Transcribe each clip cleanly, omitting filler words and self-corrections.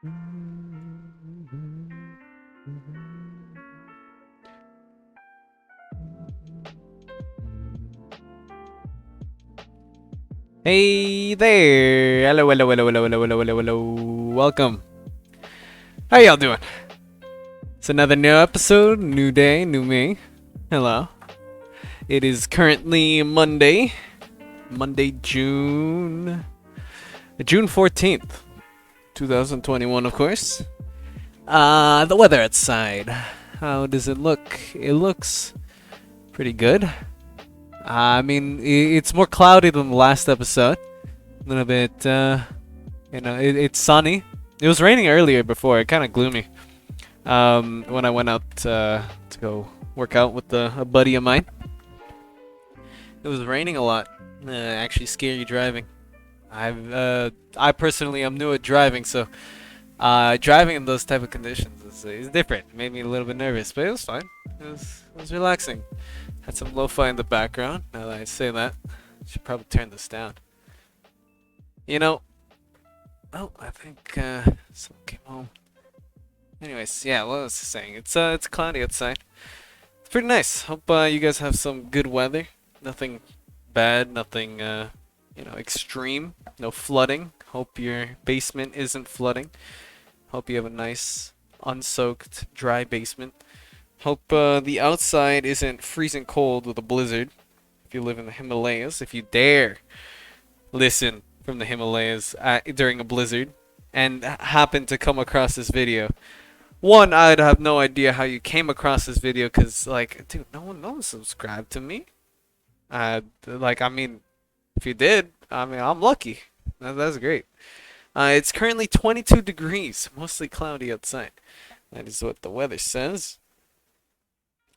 Hey there! Hello, hello, hello, hello, hello, hello, hello, hello. Welcome. How y'all doing? It's another new episode, new day, new me. Hello. It is currently Monday, June 14th, 2021, of course. The weather outside. How does it look? It looks pretty good. I mean, it's more cloudy than the last episode. A little bit, it's sunny. It was raining earlier before, kind of gloomy. When I went out to go work out with a buddy of mine. It was raining a lot. Actually, scary driving. I personally am new at driving, so driving in those type of conditions is different. It made me a little bit nervous, but it was fine. It was relaxing. Had some lo-fi in the background. Now that I say that, I should probably turn this down. You know, oh, I think someone came home. Anyways, yeah, what was I saying? It's cloudy outside. It's pretty nice. Hope you guys have some good weather. Nothing bad, nothing extreme. No flooding. Hope your basement isn't flooding. Hope you have a nice, unsoaked, dry basement. Hope the outside isn't freezing cold with a blizzard. If you live in the Himalayas, if you dare listen from the Himalayas during a blizzard and happen to come across this video. One, I'd have no idea how you came across this video because, like, dude, no one subscribed to me. I mean, if you did, I mean, I'm lucky. That's great. It's currently 22 degrees, mostly cloudy outside. That is what the weather says.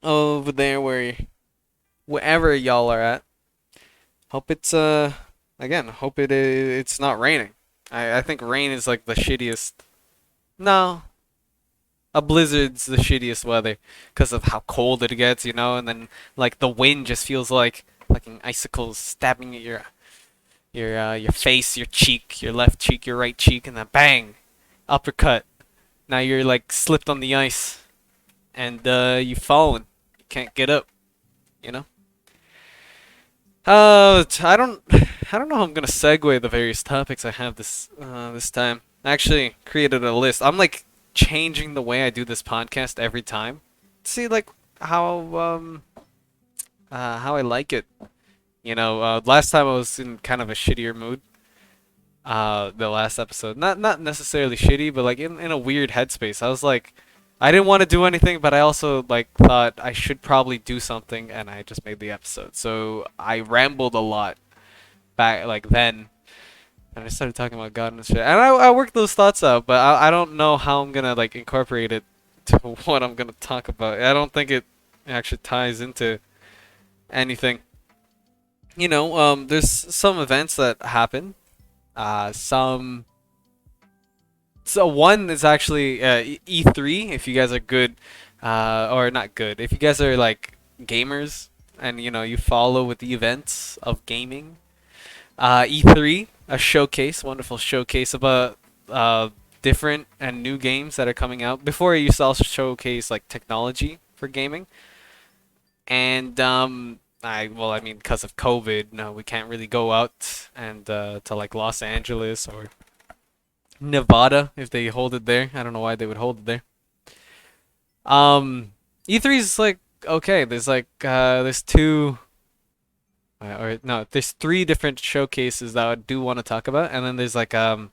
Over there, wherever y'all are at. Hope it's again. Hope it's not raining. I think rain is like the shittiest. No, a blizzard's the shittiest weather because of how cold it gets, and then like the wind just feels like fucking icicles stabbing at your face, your cheek, your left cheek, your right cheek, and then bang, uppercut. Now you're like slipped on the ice, and you've fallen. You can't get up. You know. I don't know how I'm gonna segue the various topics I have this time. I actually created a list. I'm like changing the way I do this podcast every time. See like how I like it. Last time I was in kind of a shittier mood. The last episode, not necessarily shitty, but like in a weird headspace. I was like, I didn't want to do anything, but I also like thought I should probably do something, and I just made the episode. So I rambled a lot back like then, and I started talking about God and shit. And I worked those thoughts out, but I don't know how I'm gonna like incorporate it to what I'm gonna talk about. I don't think it actually ties into anything. There's some events that happen. Some. So one is actually E3. If you guys are good, or not good, if you guys are like gamers and you follow with the events of gaming, E3, a showcase, wonderful showcase about different and new games that are coming out. Before it used to also showcase like technology for gaming, and I mean, because of COVID, no, we can't really go out and to like Los Angeles or Nevada if they hold it there. I don't know why they would hold it there. E3 is like okay. There's like there's two or no, there's three different showcases that I do want to talk about, and then there's like I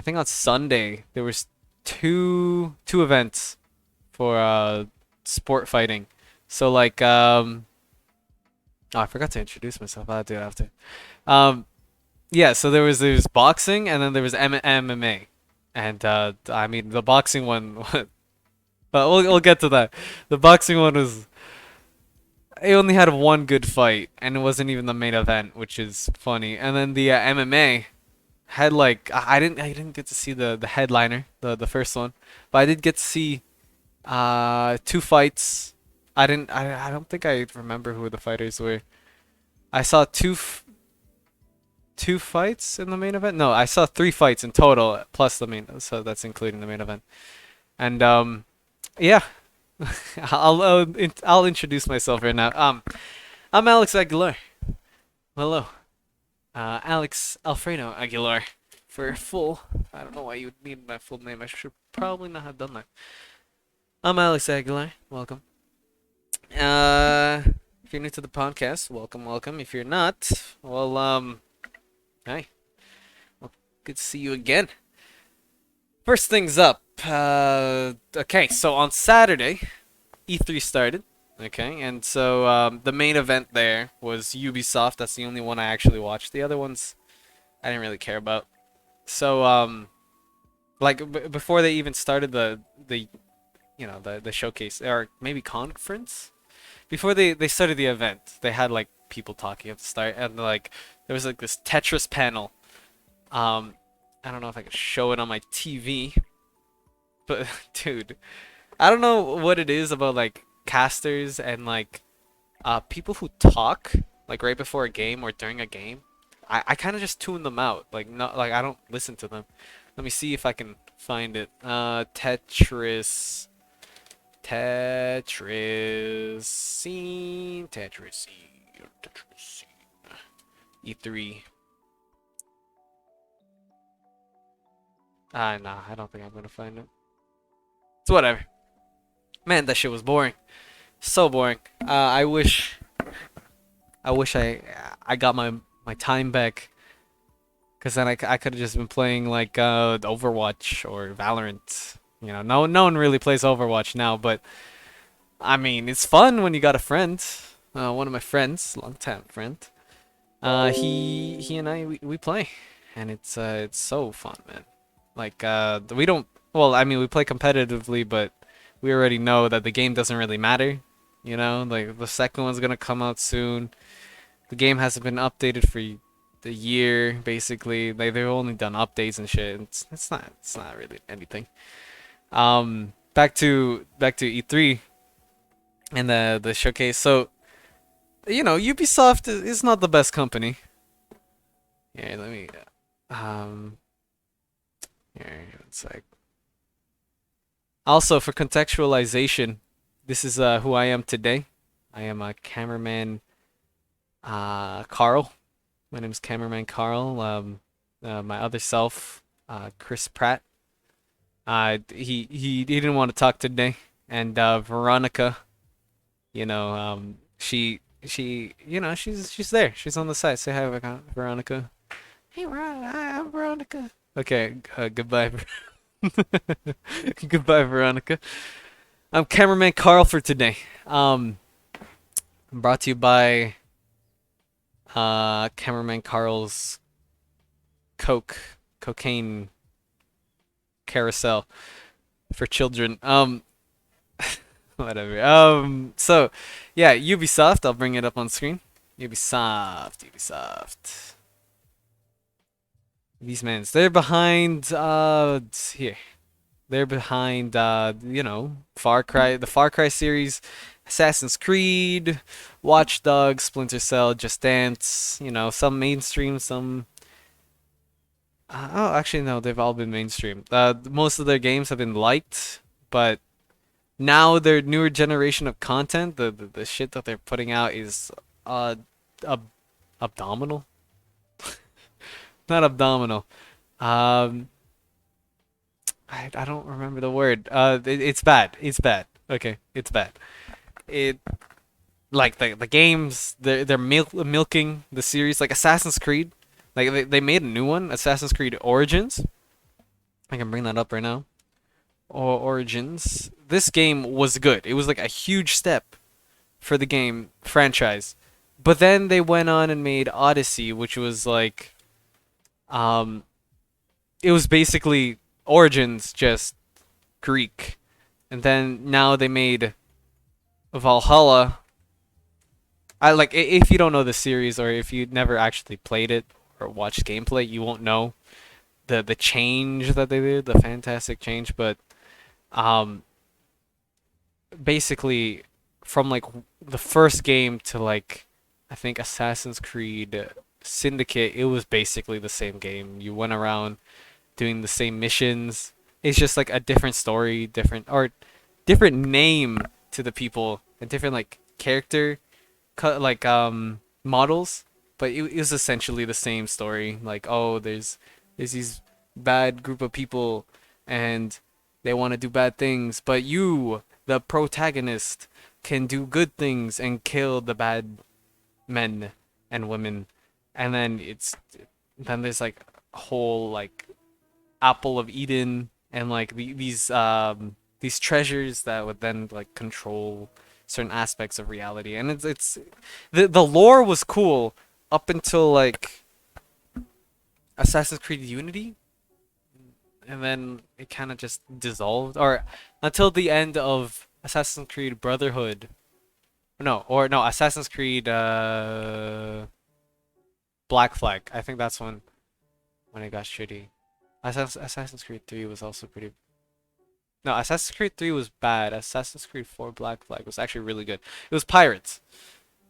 think on Sunday there was two events for sport fighting. So like oh, I forgot to introduce myself. I'll do it after. Um, yeah, so there was boxing and then there was MMA, and I mean the boxing one, but we'll get to that. The boxing one was it only had one good fight and it wasn't even the main event, which is funny. And then the MMA had like I didn't get to see the headliner, the first one, but I did get to see two fights. I don't think I remember who the fighters were. I saw two fights in the main event. No, I saw three fights in total plus the main. So that's including the main event. And yeah, I'll introduce myself right now. I'm Alex Aguilar. Hello, Alex Alfredo Aguilar. For full, I don't know why you would need my full name. I should probably not have done that. I'm Alex Aguilar. Welcome. Uh, if you're new to the podcast, welcome, welcome. If you're not, well, hi. Well, good to see you again. First things up. Okay, so on Saturday, E3 started. Okay, and so the main event there was Ubisoft. That's the only one I actually watched. The other ones I didn't really care about. So like before they even started the the showcase or maybe conference, before they started the event, they had like people talking at the start, and like there was like this Tetris panel. Um, I don't know if I could show it on my TV, but dude, I don't know what it is about like casters and like people who talk like right before a game or during a game. I kind of just tune them out. Like not like I don't listen to them. Let me see if I can find it. Tetris scene. E3. Nah, I don't think I'm gonna find it. It's whatever. Man, that shit was boring. So boring. I wish I got my time back, cause then I could have just been playing like Overwatch or Valorant. You know, no one really plays Overwatch now, but I mean it's fun when you got a friend. One of my friends, long time friend. He and I we play, and it's so fun, man. Like we don't. Well, I mean we play competitively, but we already know that the game doesn't really matter. You know, like the second one's gonna come out soon. The game hasn't been updated for the year, basically. Like they've only done updates and shit. It's not really anything. Back to E3 and the showcase. So you know, Ubisoft is not the best company. Yeah, let me here it's like also for contextualization, this is who I am today. I am a cameraman Carl. My name is cameraman Carl. My other self, Chris Pratt. He didn't want to talk today, and Veronica, you know, she she's there. She's on the side. Say hi, Veronica. Hey, I'm Veronica. Okay, goodbye. Goodbye, Veronica. I'm cameraman Carl for today. Brought to you by cameraman Carl's cocaine carousel for children. Whatever. So yeah, Ubisoft. I'll bring it up on screen. Ubisoft. These men, they're behind. Here. They're behind. Far Cry, the Far Cry series, Assassin's Creed, Watch Dogs, Splinter Cell, Just Dance. You know, some mainstream, some. Oh, actually, no, they've all been mainstream. Most of their games have been liked, but now their newer generation of content, the shit that they're putting out is ab- abdominal. Not abdominal. Um, I don't remember the word. It's bad. It's bad. Okay, it's bad. It like the games they're milking the series like Assassin's Creed. Like they made a new one, Assassin's Creed Origins. I can bring that up right now. Or Origins. This game was good. It was like a huge step for the game franchise. But then they went on and made Odyssey, which was like um it was basically Origins just Greek. And then now they made Valhalla. I like if you don't know the series or if you never actually played it or watched gameplay, you won't know the change that they did, the fantastic change, but um basically from like the first game to like I think Assassin's Creed Syndicate, it was basically the same game. You went around doing the same missions. It's just like a different story, different name to the people, and different like character models, but it was essentially the same story. Like, oh, there's these bad group of people, and they want to do bad things, but you, the protagonist, can do good things and kill the bad men and women. And then there's like a whole like apple of Eden, and like these treasures that would then like control certain aspects of reality. And it's the lore was cool up until like Assassin's Creed Unity, and then it kind of just dissolved, or until the end of Assassin's Creed Brotherhood. No, Assassin's Creed Black Flag. I think that's when it got shitty. Assassin's Creed 3 was also pretty. No, Assassin's Creed 3 was bad. Assassin's Creed 4 Black Flag was actually really good. It was pirates.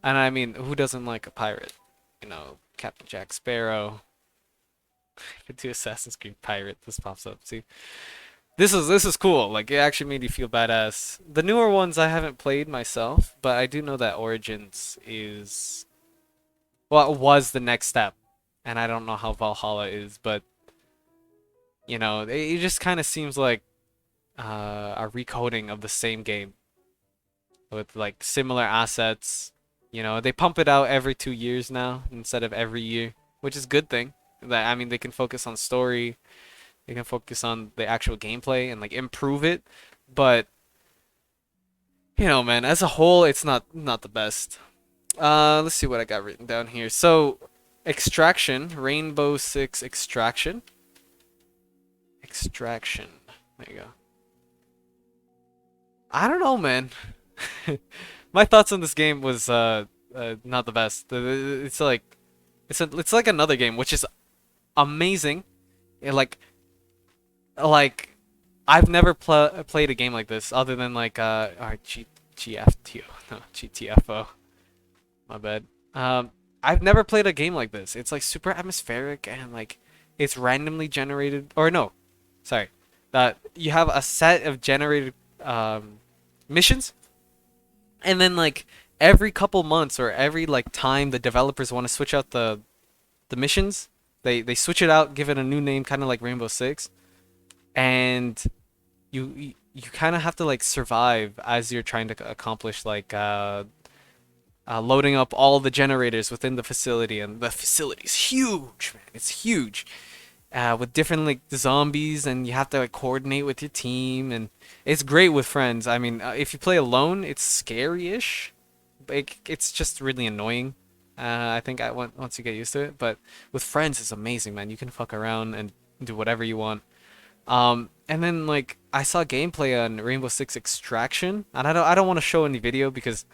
And I mean, who doesn't like a pirate? You know, Captain Jack Sparrow. Could do Assassin's Creed Pirate. This pops up. See, this is cool. Like, it actually made you feel badass. The newer ones I haven't played myself, but I do know that Origins is, well, it was the next step, and I don't know how Valhalla is, but you know, it just kind of seems like a recoding of the same game with like similar assets. You know, they pump it out every 2 years now instead of every year, which is a good thing. That, I mean, they can focus on story, they can focus on the actual gameplay and like improve it. But you know, man, as a whole, it's not the best. Let's see what I got written down here. So, Extraction, Rainbow Six Extraction. Extraction. There you go. I don't know, man. My thoughts on this game was not the best. It's like it's like another game, which is amazing. Like I've never played a game like this other than like GFTO, no, GTFO. My bad. I've never played a game like this. It's like super atmospheric, and like it's randomly generated, or no, sorry. You have a set of generated missions, and then like every couple months or every like time the developers want to switch out the missions, they switch it out, give it a new name, kind of like Rainbow Six, and you kind of have to like survive as you're trying to accomplish like loading up all the generators within the facility, and the facility's huge, man. It's huge, with different like zombies, and you have to like coordinate with your team, and it's great with friends. I mean, if you play alone, it's scary-ish. It's just really annoying. I think once you get used to it, but with friends, it's amazing, man. You can fuck around and do whatever you want. And then like I saw gameplay on Rainbow Six Extraction, and I don't want to show any video because,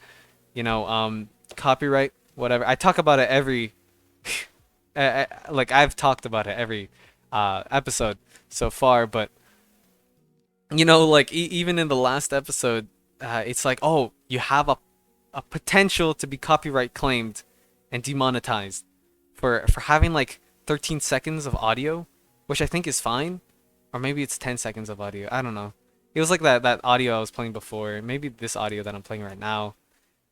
you know, copyright, whatever. I talk about it every, like I've talked about it every episode so far, but you know, like even in the last episode, it's like, oh, you have a potential to be copyright claimed and demonetized for having like 13 seconds of audio, which I think is fine, or maybe it's 10 seconds of audio. I don't know. It was like that audio I was playing before. Maybe this audio that I'm playing right now,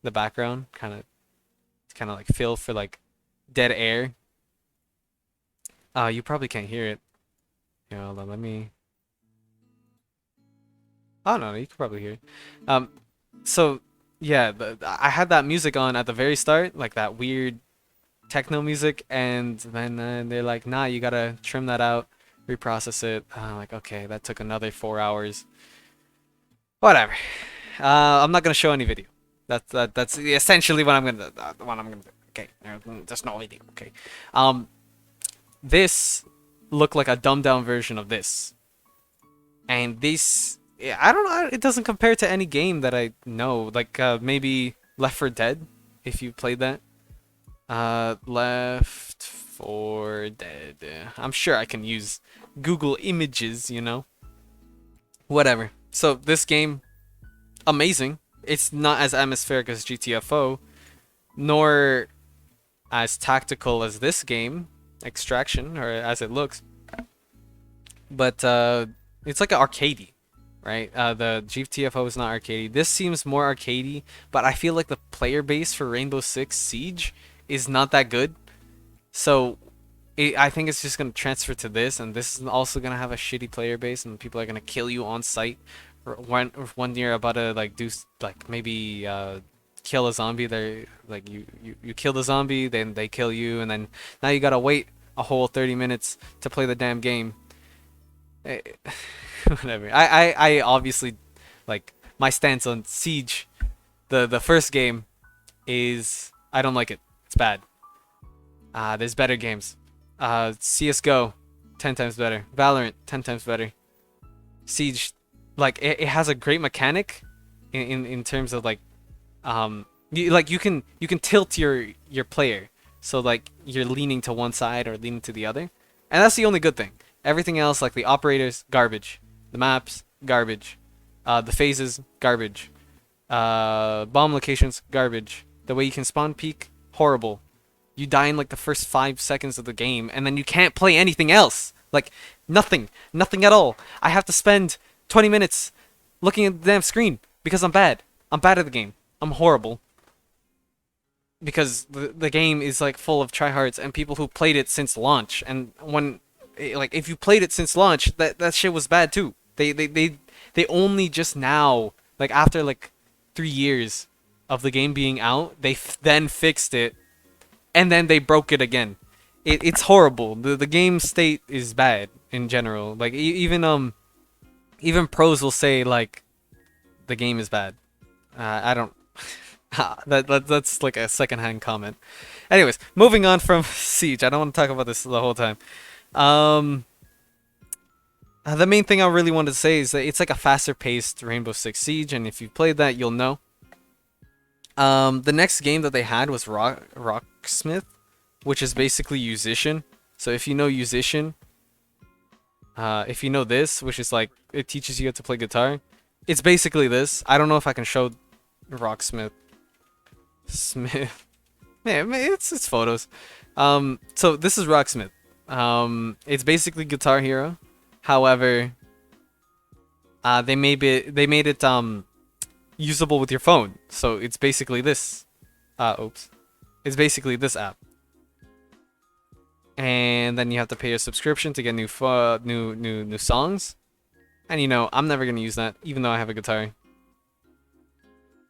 the background kind of like feel for like dead air. You probably can't hear it. Here, hold on, let me. Oh no, you can probably hear it. So yeah, I had that music on at the very start, like that weird techno music, and then they're like, nah, you gotta trim that out, reprocess it. I'm like, okay, that took another 4 hours. Whatever. I'm not gonna show any video. That's essentially what I'm gonna do. Okay, there's no video. Okay. This looked like a dumbed down version of this, and this, yeah, I don't know. It doesn't compare to any game that I know. Like maybe Left 4 Dead, if you played that. Left 4 Dead. I'm sure I can use Google Images. You know. Whatever. So this game, amazing. It's not as atmospheric as GTFO, nor as tactical as this game, Extraction, or as it looks. But it's like an arcadey, right? The GTFO is not arcadey. This seems more arcadey, but I feel like the player base for Rainbow Six Siege is not that good. So I think it's just gonna transfer to this, and this is also gonna have a shitty player base, and people are gonna kill you on site. Or when you're about to like do like maybe kill a zombie, they like you kill the zombie, then they kill you, and then now you gotta wait a whole 30 minutes to play the damn game. Whatever. I obviously like my stance on Siege, the first game, is I don't like it. It's bad. There's better games. CS:GO, 10 times better. Valorant, 10 times better. Siege, like it has a great mechanic in terms of like you can tilt your player, so like you're leaning to one side or leaning to the other, and that's the only good thing. Everything else, like the operators, garbage. The maps, garbage. The phases, garbage. Bomb locations, garbage. The way you can spawn peek, horrible. You die in like the first 5 seconds of the game, and then you can't play anything else. Like nothing at all. I have to spend 20 minutes looking at the damn screen because I'm bad. I'm bad at the game. I'm horrible. Because the game is like full of tryhards and people who played it since launch, and when like if you played it since launch, that shit was bad too. They only just now, like after like 3 years of the game being out, they then fixed it, and then they broke it again. It's horrible. The game state is bad in general. Like even pros will say like the game is bad. I don't. That's like a secondhand comment. Anyways, moving on from Siege. I don't want to talk about this the whole time. The main thing I really wanted to say is that it's like a faster paced Rainbow Six Siege, and if you've played that, you'll know. The next game that they had was Rocksmith, which is basically Musician. So if you know Musician, if you know this, which is like it teaches you how to play guitar, it's basically this. I don't know if I can show Rocksmith. Man, it's photos. So this is Rocksmith. It's basically Guitar Hero. However, they made it usable with your phone. So it's basically this. It's basically this app. And then you have to pay a subscription to get new songs. And you know, I'm never gonna use that, even though I have a guitar.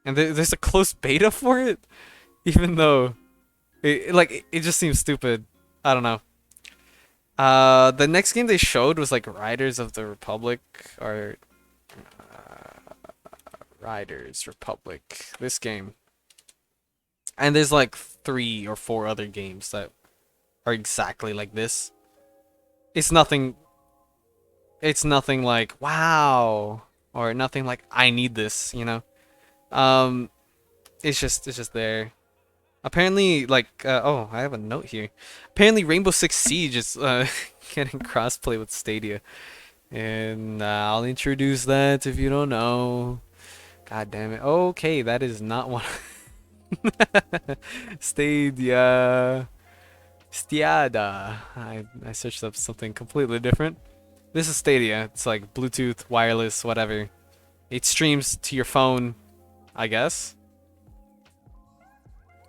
And there's a closed beta for it, even though it just seems stupid. I don't know. The next game they showed was like Riders of the Republic, or Riders Republic. This game. And there's like 3 or 4 other games that are exactly like this. It's nothing like wow, or nothing like I need this, you know. It's just there. Apparently, like, oh, I have a note here. Apparently, Rainbow Six Siege is getting crossplay with Stadia, and I'll introduce that if you don't know. God damn it. Okay, that is not one. Stadia. Stiada. I searched up something completely different. This is Stadia. It's like Bluetooth, wireless, whatever. It streams to your phone, I guess.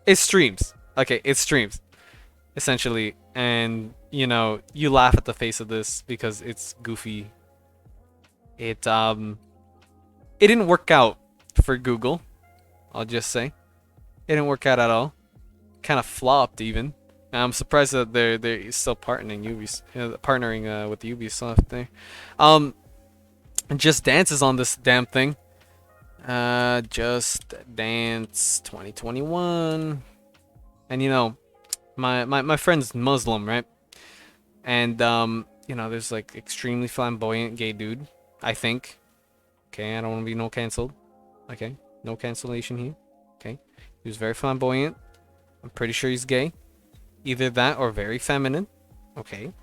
It streams. Okay, it streams. Essentially. And, you know, you laugh at the face of this because it's goofy. It didn't work out for Google. I'll just say. It didn't work out at all. Kind of flopped even. And I'm surprised that they're still partnering with Ubisoft there. Just Dance is on this damn thing. Just Dance 2021. And you know, my friend's Muslim, right? And you know, there's like extremely flamboyant gay dude, I think. Okay, I don't want to be no canceled. Okay, no cancellation here. Okay, he was very flamboyant. I'm pretty sure he's gay. Either that or very feminine. Okay.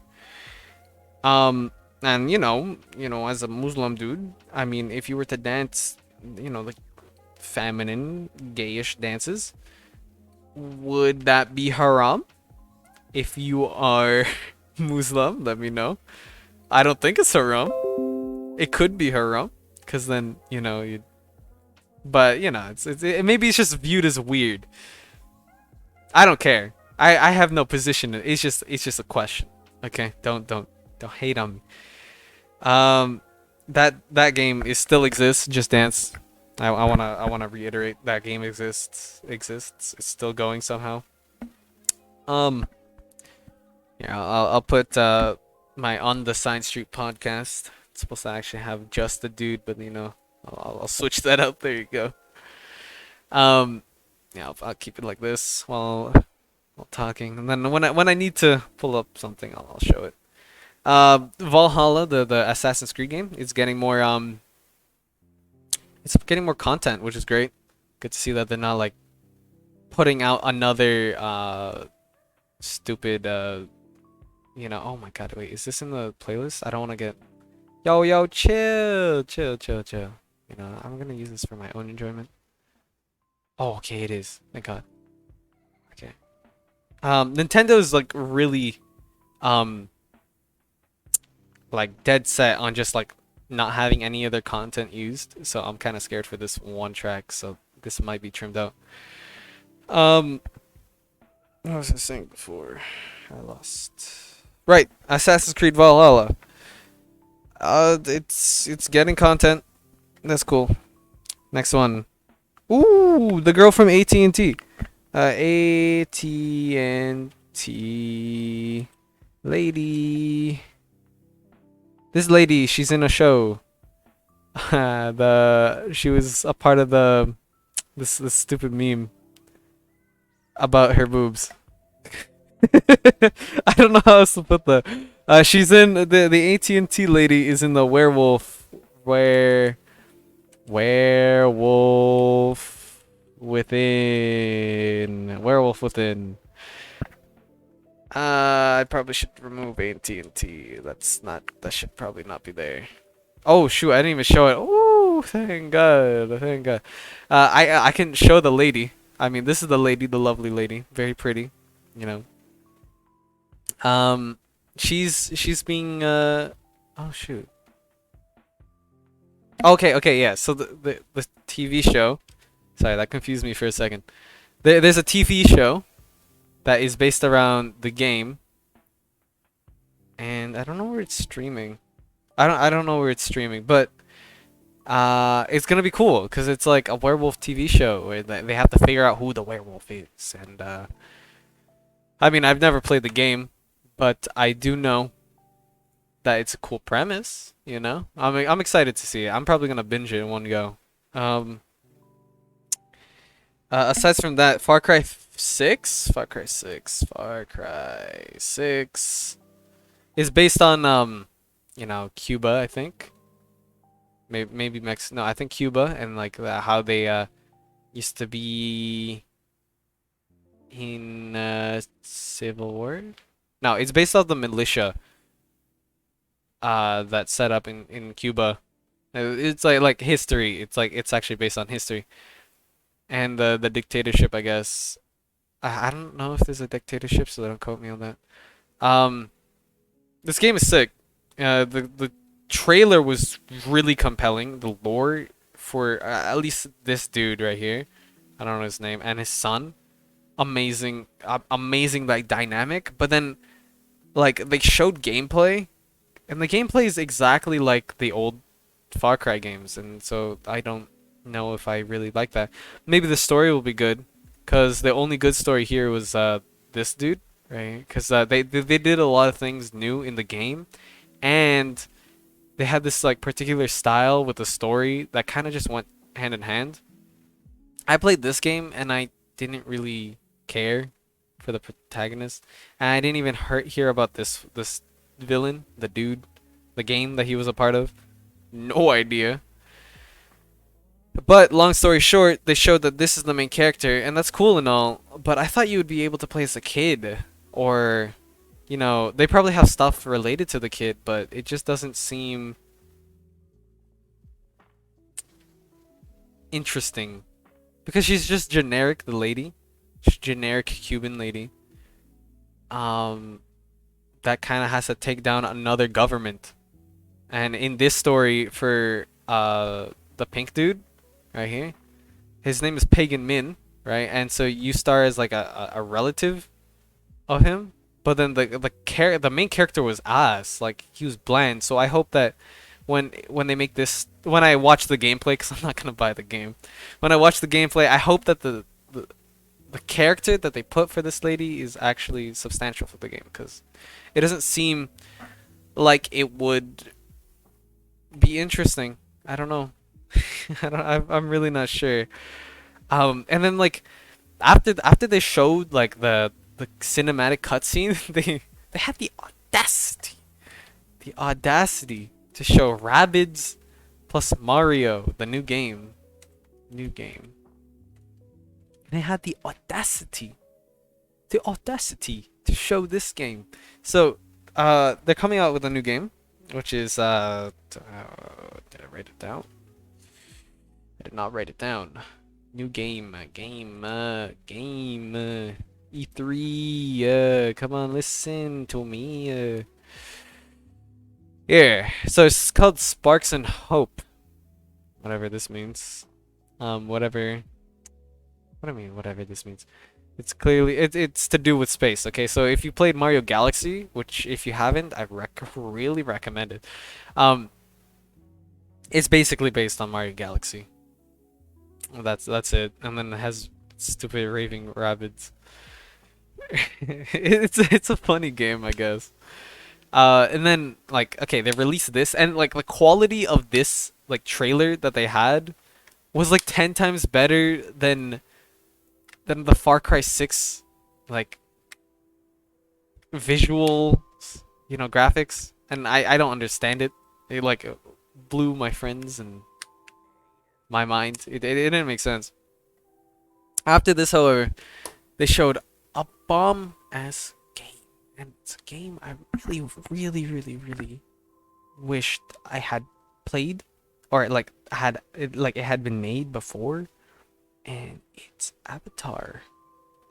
And you know, as a Muslim dude, I mean, if you were to dance, you know, like feminine, gayish dances, Would that be haram? If you are Muslim, let me know. I don't think it's haram. It could be haram, because then, you know, you. But, you know, maybe it's just viewed as weird. I don't care. I have no position. It's just a question. Okay? Don't hate on me. That game is still exists, Just Dance. I wanna reiterate that game exists. It's still going somehow. Yeah, I'll put my On the Side Street podcast. It's supposed to actually have just a dude, but you know, I'll switch that out. There you go. Yeah, I'll keep it like this while talking, and then when I need to pull up something, I'll show it. Valhalla, the Assassin's Creed game, is getting more it's getting more content, which is great. Good to see that they're not like putting out another stupid you know. Oh my god, wait, is this in the playlist? I don't want to get yo chill. You know, I'm gonna use this for my own enjoyment. Oh, okay, it is. Thank God. Okay. Nintendo's like really like dead set on just like not having any other content used, so I'm kind of scared for this one track, so this might be trimmed out. What was I saying before? I lost. Right, Assassin's Creed Valhalla. It's getting content. That's cool. Next one. Ooh, the girl from AT&T. AT&T lady. This lady, she's in a show. She was a part of this stupid meme about her boobs. I don't know how else to put that. She's in the AT&T lady is in the werewolf within. I probably should remove AT&T. That should probably not be there. Oh shoot, I didn't even show it. Oh, thank God. I can show the lady. I mean, this is the lady, the lovely lady, very pretty, you know. She's being oh shoot. Okay, yeah. So the TV show. Sorry, that confused me for a second. There's a TV show that is based around the game, and I don't know where it's streaming. I don't know where it's streaming, but it's gonna be cool because it's like a werewolf TV show where they have to figure out who the werewolf is, and I mean, I've never played the game, but I do know that it's a cool premise. You know, I'm excited to see it. I'm probably gonna binge it in one go. Aside from that, Far Cry 6 is based on you know, Cuba, I think. Maybe Mexico. No, I think Cuba, and like how they used to be in Civil War. No, it's based off the militia that set up in Cuba. It's like history. It's actually based on history. And the dictatorship, I guess. I don't know if there's a dictatorship, so don't quote me on that. This game is sick. The trailer was really compelling. The lore for at least this dude right here, I don't know his name, and his son, amazing, amazing, like dynamic. But then, like they showed gameplay, and the gameplay is exactly like the old Far Cry games, and so I don't know if I really like that. Maybe the story will be good, cause the only good story here was this dude, right? Cause they did a lot of things new in the game, and they had this like particular style with the story that kind of just went hand in hand. I played this game and I didn't really care for the protagonist, and I didn't even hear about this villain, the dude, the game that he was a part of. No idea. But long story short, they showed that this is the main character, and that's cool and all, but I thought you would be able to play as a kid, or, you know, they probably have stuff related to the kid, but it just doesn't seem interesting. Because she's just generic, the lady. generic Cuban lady. Um, that kind of has to take down another government. And in this story, for the pink dude right here, his name is Pagan Min, right? And so you star as like a relative of him, but then the main character was ass, like he was bland. So I hope that when they make this, when I watch the gameplay, because I'm not gonna buy the game, when I watch the gameplay, I hope that the character that they put for this lady is actually substantial for the game, because it doesn't seem like it would be interesting. I don't know. I'm really not sure. And then like after they showed like the cinematic cutscene, they had the audacity to show Rabbids plus Mario, the new game. And they had the audacity to show this game. So they're coming out with a new game, which is did I write it down? I did not write it down. New game, E3. Come on, listen to me. Yeah, so it's called Sparks and Hope, whatever this means. Whatever. What do I mean? Whatever this means. It's clearly it's to do with space. Okay, so if you played Mario Galaxy, which if you haven't, I really recommend it. It's basically based on Mario Galaxy. Well, that's it, and then it has stupid raving rabbits. It's a funny game, I guess. And then like okay, they released this, and like the quality of this like trailer that they had was like 10 times better than the Far Cry 6 like visual, graphics, and I don't understand it. It like blew my friends and my mind. It didn't make sense. After this, however, they showed a bomb ass game, and it's a game I really wished I had played, or like it had been made before, and it's Avatar.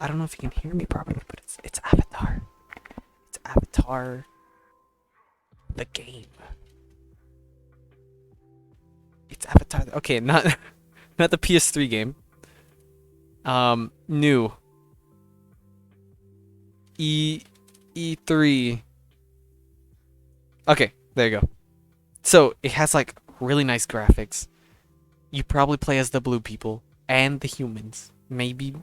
I don't know if you can hear me properly, but it's Avatar. It's Avatar, the game. It's Avatar. Okay, not not the PS3 game. New E3. Okay, there you go. So it has like really nice graphics. You probably play as the blue people and the humans. Maybe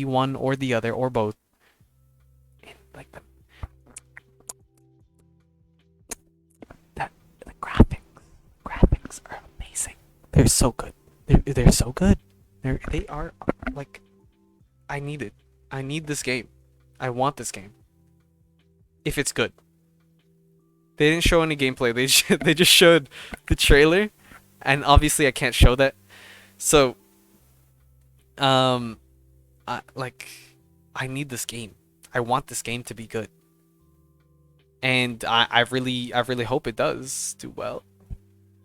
one or the other or both. And like the graphics are amazing. They're so good. They're so good. They are like I need it. I need this game. I want this game. If it's good. They didn't show any gameplay. They just showed the trailer, and obviously I can't show that. So, I need this game. I want this game to be good, and I really hope it does do well,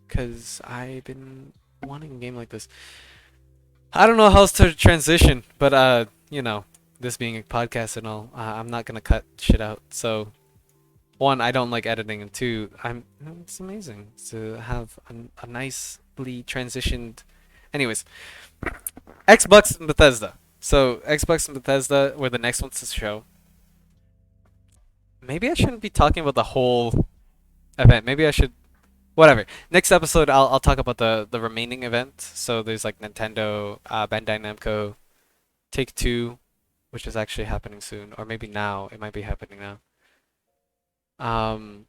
cause I've been wanting a game like this. I don't know how to transition, but this being a podcast and all, I'm not gonna cut shit out. So, one, I don't like editing, and two, it's amazing to have a nicely transitioned. Anyways, Xbox and Bethesda. So Xbox and Bethesda were the next ones to show. Maybe I shouldn't be talking about the whole event. Maybe I should. Whatever. Next episode, I'll talk about the remaining event. So there's like Nintendo, Bandai Namco, Take Two, which is actually happening soon, or maybe now. It might be happening now. Um,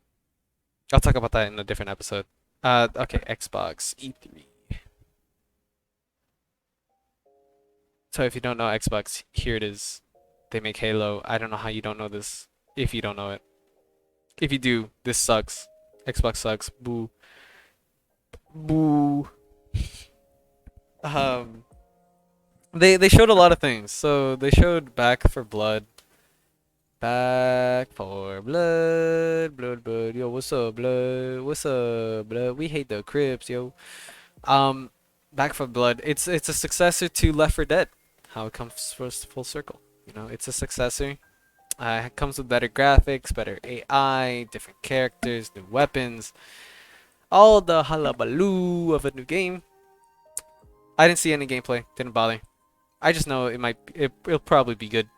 I'll talk about that in a different episode. Okay, Xbox E3. So if you don't know Xbox, here it is. They make Halo. I don't know how you don't know this. If you don't know it. If you do, this sucks. Xbox sucks. Boo. Boo. Um, they showed a lot of things. So they showed Back for Blood. Back for blood, blood. Yo, what's up, blood? What's up, blood? We hate the Crips, yo. Back for Blood. It's a successor to Left 4 Dead. How it comes full circle. You know, it's a successor. It comes with better graphics, better AI, different characters, new weapons, all the hullabaloo of a new game. I didn't see any gameplay. Didn't bother. I just know it'll probably be good.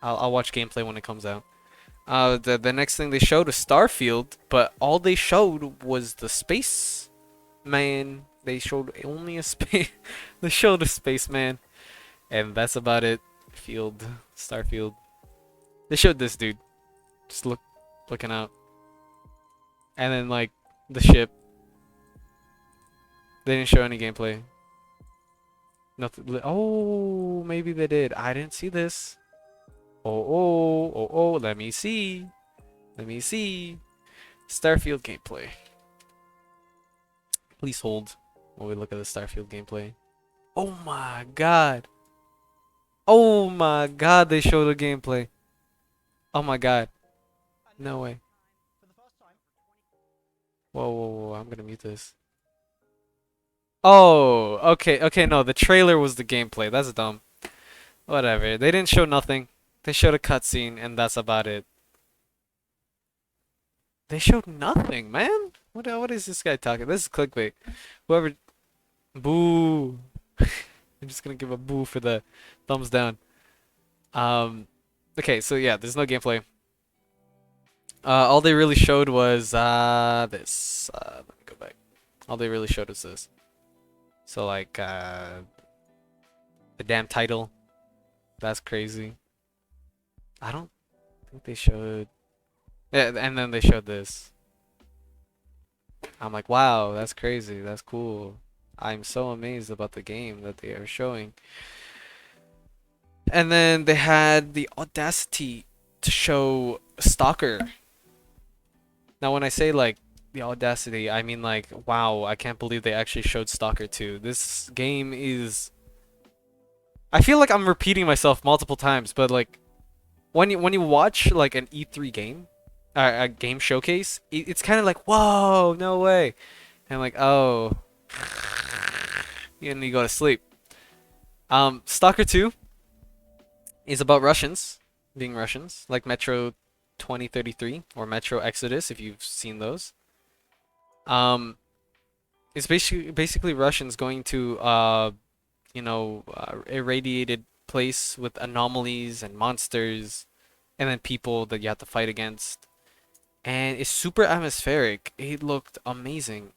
I'll watch gameplay when it comes out. The next thing they showed was Starfield, but all they showed was the space man. They showed only a space. They showed a spaceman, and that's about it. Starfield. They showed this dude, just looking out, and then like the ship. They didn't show any gameplay. Nothing. Oh, maybe they did. I didn't see this. Oh. Let me see. Let me see. Starfield gameplay. Please hold while we look at the Starfield gameplay. Oh my god. Oh my god, they showed the gameplay. Oh my god. No way. Whoa. I'm gonna mute this. Oh, okay, no, the trailer was the gameplay. That's dumb. Whatever. They didn't show nothing. They showed a cutscene, and that's about it. They showed nothing, man. What is this guy talking? This is clickbait. Whoever, boo. I'm just gonna give a boo for the thumbs down. Okay, so yeah, there's no gameplay. All they really showed was this. Let me go back. All they really showed was this. So like the damn title. That's crazy. I don't think they showed. Yeah, and then they showed this. I'm like, wow, that's crazy. That's cool. I'm so amazed about the game that they are showing. And then they had the audacity to show Stalker. Now, when I say like the audacity, I mean like, wow, I can't believe they actually showed Stalker 2. This game is. I feel like I'm repeating myself multiple times, but like, when you watch like an E3 game, a game showcase, it's kind of like, whoa, no way, and like, oh, and you go to sleep. Stalker 2 is about Russians being Russians, like Metro 2033 or Metro Exodus, if you've seen those. Um, it's basically Russians going to irradiated place with anomalies and monsters, and then people that you have to fight against. And it's super atmospheric. It looked amazing,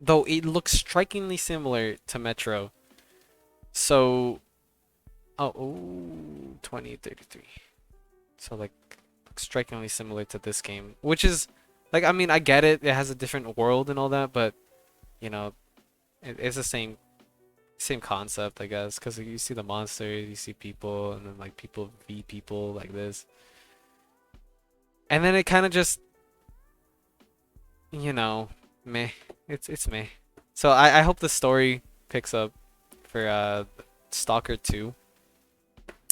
though it looks strikingly similar to Metro. So, 2033. So like, strikingly similar to this game, which is like, I mean, I get it. It has a different world and all that, but you know, it's the same concept, I guess, because you see the monsters, you see people, and then like people v people like this, and then it kind of just, meh. It's meh. So I hope the story picks up for Stalker 2,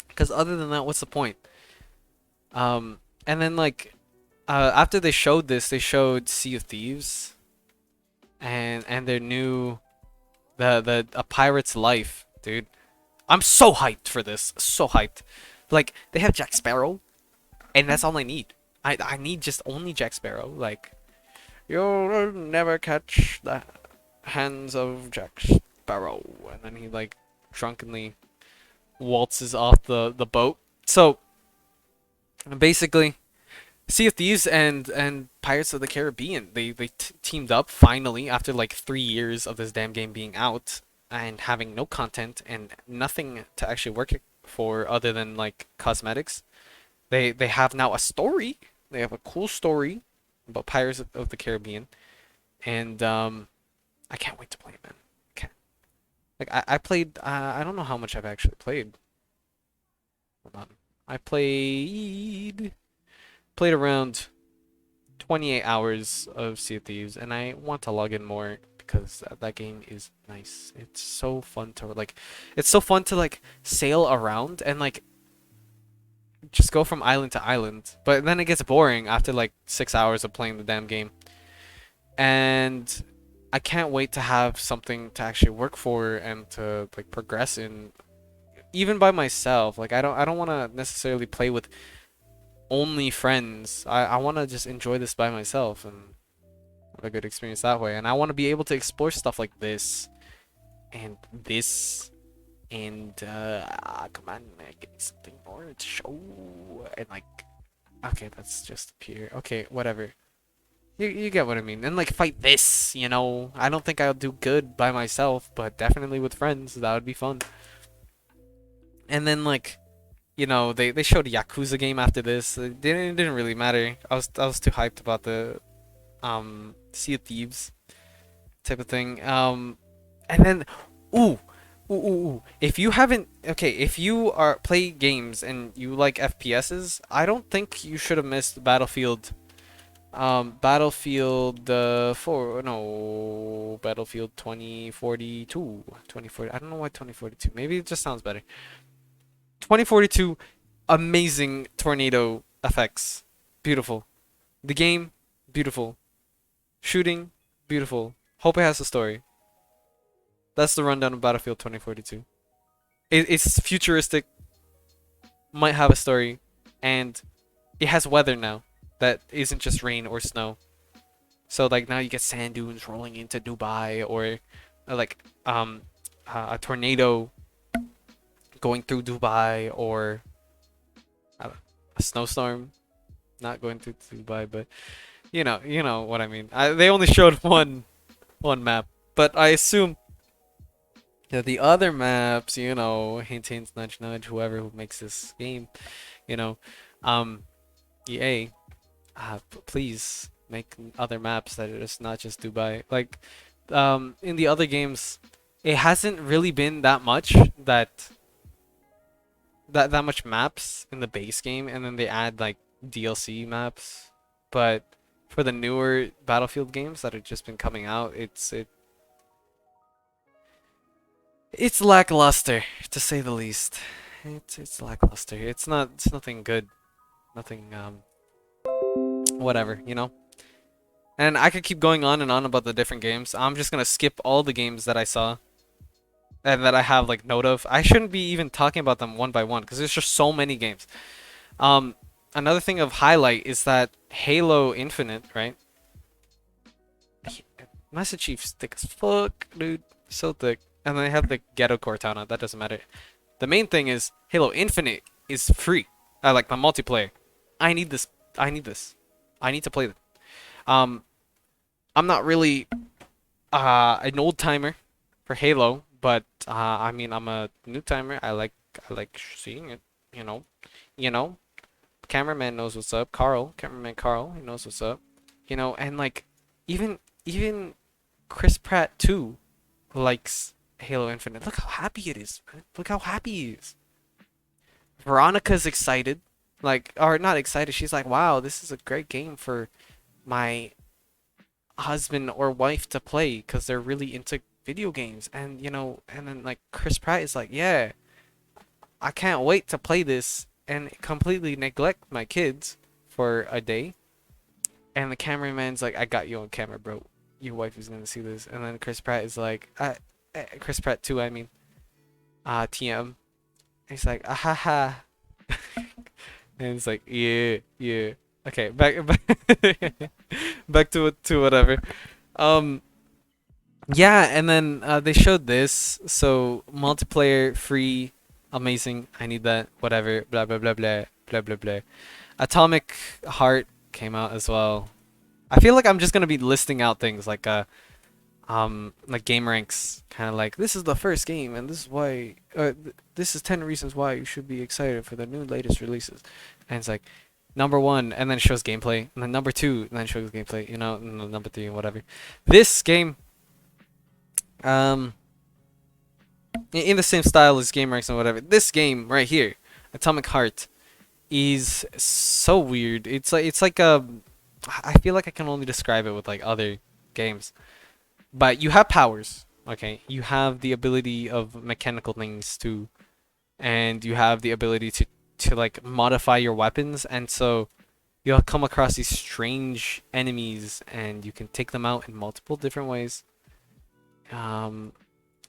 because other than that, what's the point? And then like after they showed this, they showed Sea of Thieves, and their new a pirate's life, dude. I'm so hyped for this. So hyped. Like, they have Jack Sparrow, and that's all I need. I need just only Jack Sparrow. Like, you'll never catch the hands of Jack Sparrow. And then he, like, drunkenly waltzes off the boat. So, basically, Sea of Thieves and Pirates of the Caribbean, they teamed up finally after like 3 years of this damn game being out and having no content and nothing to actually work for other than like cosmetics. They have now a story. They have a cool story about Pirates of the Caribbean, and I can't wait to play it, man. Can't. Like I played. I don't know how much I've actually played. Hold on. I played around 28 hours of Sea of Thieves, and I want to log in more because that game is nice. It's so fun to like sail around and like just go from island to island. But then it gets boring after like 6 hours of playing the damn game. And I can't wait to have something to actually work for and to like progress in even by myself. Like I don't want to necessarily play with only friends. I want to just enjoy this by myself and have a good experience that way. And I want to be able to explore stuff like this and this and come on, man, give me something more to show. And like, okay, that's just pure. Okay, whatever. You get what I mean. And like fight this, you know. I don't think I'll do good by myself, but definitely with friends, that would be fun. And then like, you know, they showed a Yakuza game after this. It didn't really matter. I was too hyped about the Sea of Thieves type of thing. And then ooh, ooh. If you haven't okay, if you are play games and you like FPSs, I don't think you should have missed Battlefield. Battlefield 4 no Battlefield 2042 2040. I don't know why 2042. Maybe it just sounds better. 2042, amazing tornado effects. Beautiful. The game, beautiful. Shooting, beautiful. Hope it has a story. That's the rundown of Battlefield 2042. It's futuristic, might have a story, and it has weather now that isn't just rain or snow. So like now you get sand dunes rolling into Dubai, or like a tornado going through Dubai, or a snowstorm not going through Dubai, but you know what I mean. They only showed one map, but I assume that the other maps, you know, hint hint, nudge nudge, whoever who makes this game, you know, um, EA, please make other maps that are just not just Dubai. Like, in the other games, it hasn't really been that much that much maps in the base game, and then they add like DLC maps. But for the newer Battlefield games that have just been coming out, it's lackluster to say the least. It's lackluster. It's nothing good. Nothing whatever, you know? And I could keep going on and on about the different games. I'm just gonna skip all the games that I saw and that I have like note of. I shouldn't be even talking about them one by one because there's just so many games. Um, Another thing of highlight is that Halo Infinite, right? Master Chief's thick as fuck, dude. So thick. And then I have the Ghetto Cortana. That doesn't matter. The main thing is Halo Infinite is free. I like the multiplayer. I need this. I need this. I need to play it. Um, I'm not really an old timer for Halo, but I mean I'm a new timer. I like seeing it. You know, you know. Cameraman knows what's up. Cameraman Carl, he knows what's up. You know, and like even Chris Pratt too likes Halo Infinite. Look how happy it is, man. Look how happy he is. Veronica's excited. Like, or not excited. She's like, wow, this is a great game for my husband or wife to play because they're really into video games. And, you know, and then like Chris Pratt is like, yeah, I can't wait to play this and completely neglect my kids for a day. And the cameraman's like, I got you on camera, bro. Your wife is gonna see this. And then Chris Pratt is like, Chris Pratt too, I mean, TM. He's like, ah ha ha. And it's like, yeah, yeah. Okay, back to whatever. Um, yeah, and then they showed this. So multiplayer free, amazing. I need that. Whatever. Blah blah blah blah blah blah blah. Atomic Heart came out as well. I feel like I'm just gonna be listing out things like game ranks, kind of like this is the first game and this is why this is 10 reasons why you should be excited for the new latest releases. And it's like number 1 and then it shows gameplay, and then number 2 and then it shows gameplay, you know, and then number 3 and whatever. This game um in the same style as game ranks and whatever. This game right here, Atomic Heart, is so weird. It's like I feel like I can only describe it with like other games. But you have powers, okay? You have the ability of mechanical things too, and you have the ability to like modify your weapons, and so you'll come across these strange enemies, and you can take them out in multiple different ways. And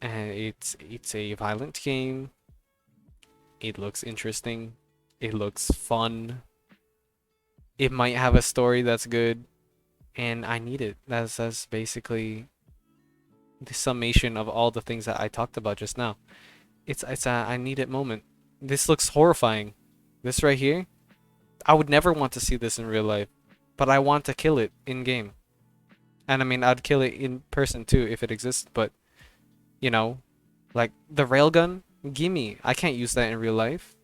it's a violent game. It looks interesting. It looks fun. It might have a story that's good, and I need it. That's basically the summation of all the things that I talked about just now. It's a I need it moment. This looks horrifying. This right here, I would never want to see this in real life, but I want to kill it in game. And I mean, I'd kill it in person too if it exists, but you know, like the railgun, gimme. I can't use that in real life.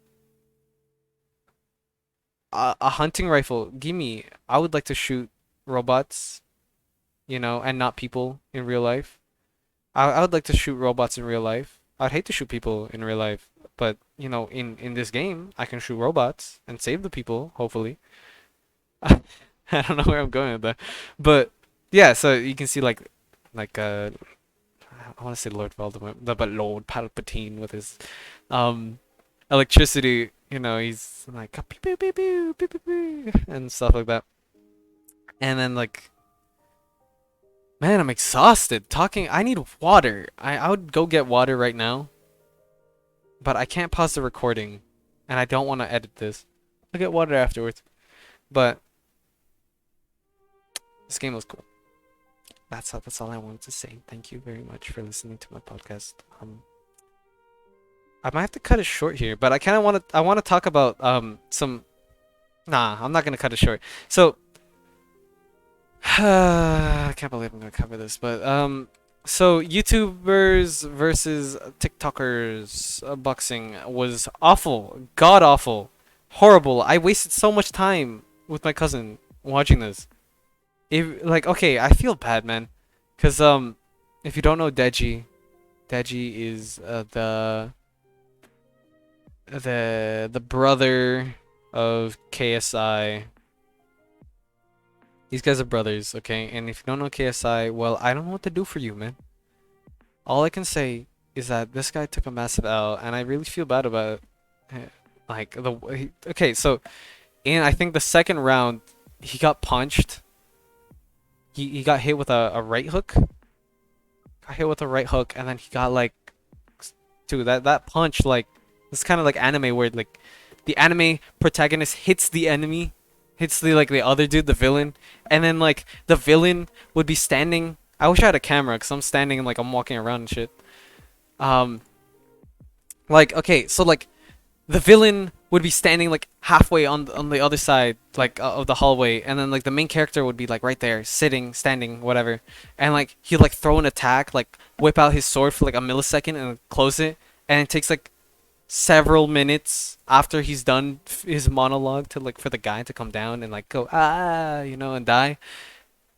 A hunting rifle, gimme. I would like to shoot robots, and not people in real life. I would like to shoot robots in real life. I'd hate to shoot people in real life, but in this game, I can shoot robots and save the people, hopefully. I don't know where I'm going with that, but yeah. So you can see like I want to say Lord Voldemort, but Lord Palpatine with his um electricity. He's like pew, pew, pew, pew, pew, pew, pew, and stuff like that. And then like, man, I'm exhausted talking. I need water. I would go get water right now, but I can't pause the recording, and I don't want to edit this. I'll get water afterwards. But this game was cool. That's all I wanted to say. Thank you very much for listening to my podcast. I might have to cut it short here, but I want to talk about some. Nah, I'm not gonna cut it short. So I can't believe I'm gonna cover this, but so YouTubers versus TikTokers boxing was awful, god awful, horrible. I wasted so much time with my cousin watching this. Okay, I feel bad, man, cause if you don't know Deji is the brother of KSI. These guys are brothers, okay? And if you don't know KSI, well, I don't know what to do for you, man. All I can say is that this guy took a massive L, and I really feel bad about it. Okay, so in I think the second round, he got punched. He got hit with a right hook. Got hit with a right hook, and then he got dude, that punch, like, it's kind of like anime where like the anime protagonist hits the enemy, hits the other dude, the villain, and then like the villain would be standing. I wish I had a camera because I'm standing and like I'm walking around and shit. Okay, so like the villain would be standing like halfway on the other side of the hallway, and then like the main character would be like right there, sitting, standing, whatever, and like he'd like throw an attack, like whip out his sword for like a millisecond and close it, and it takes like several minutes after he's done his monologue to like for the guy to come down and like go and die.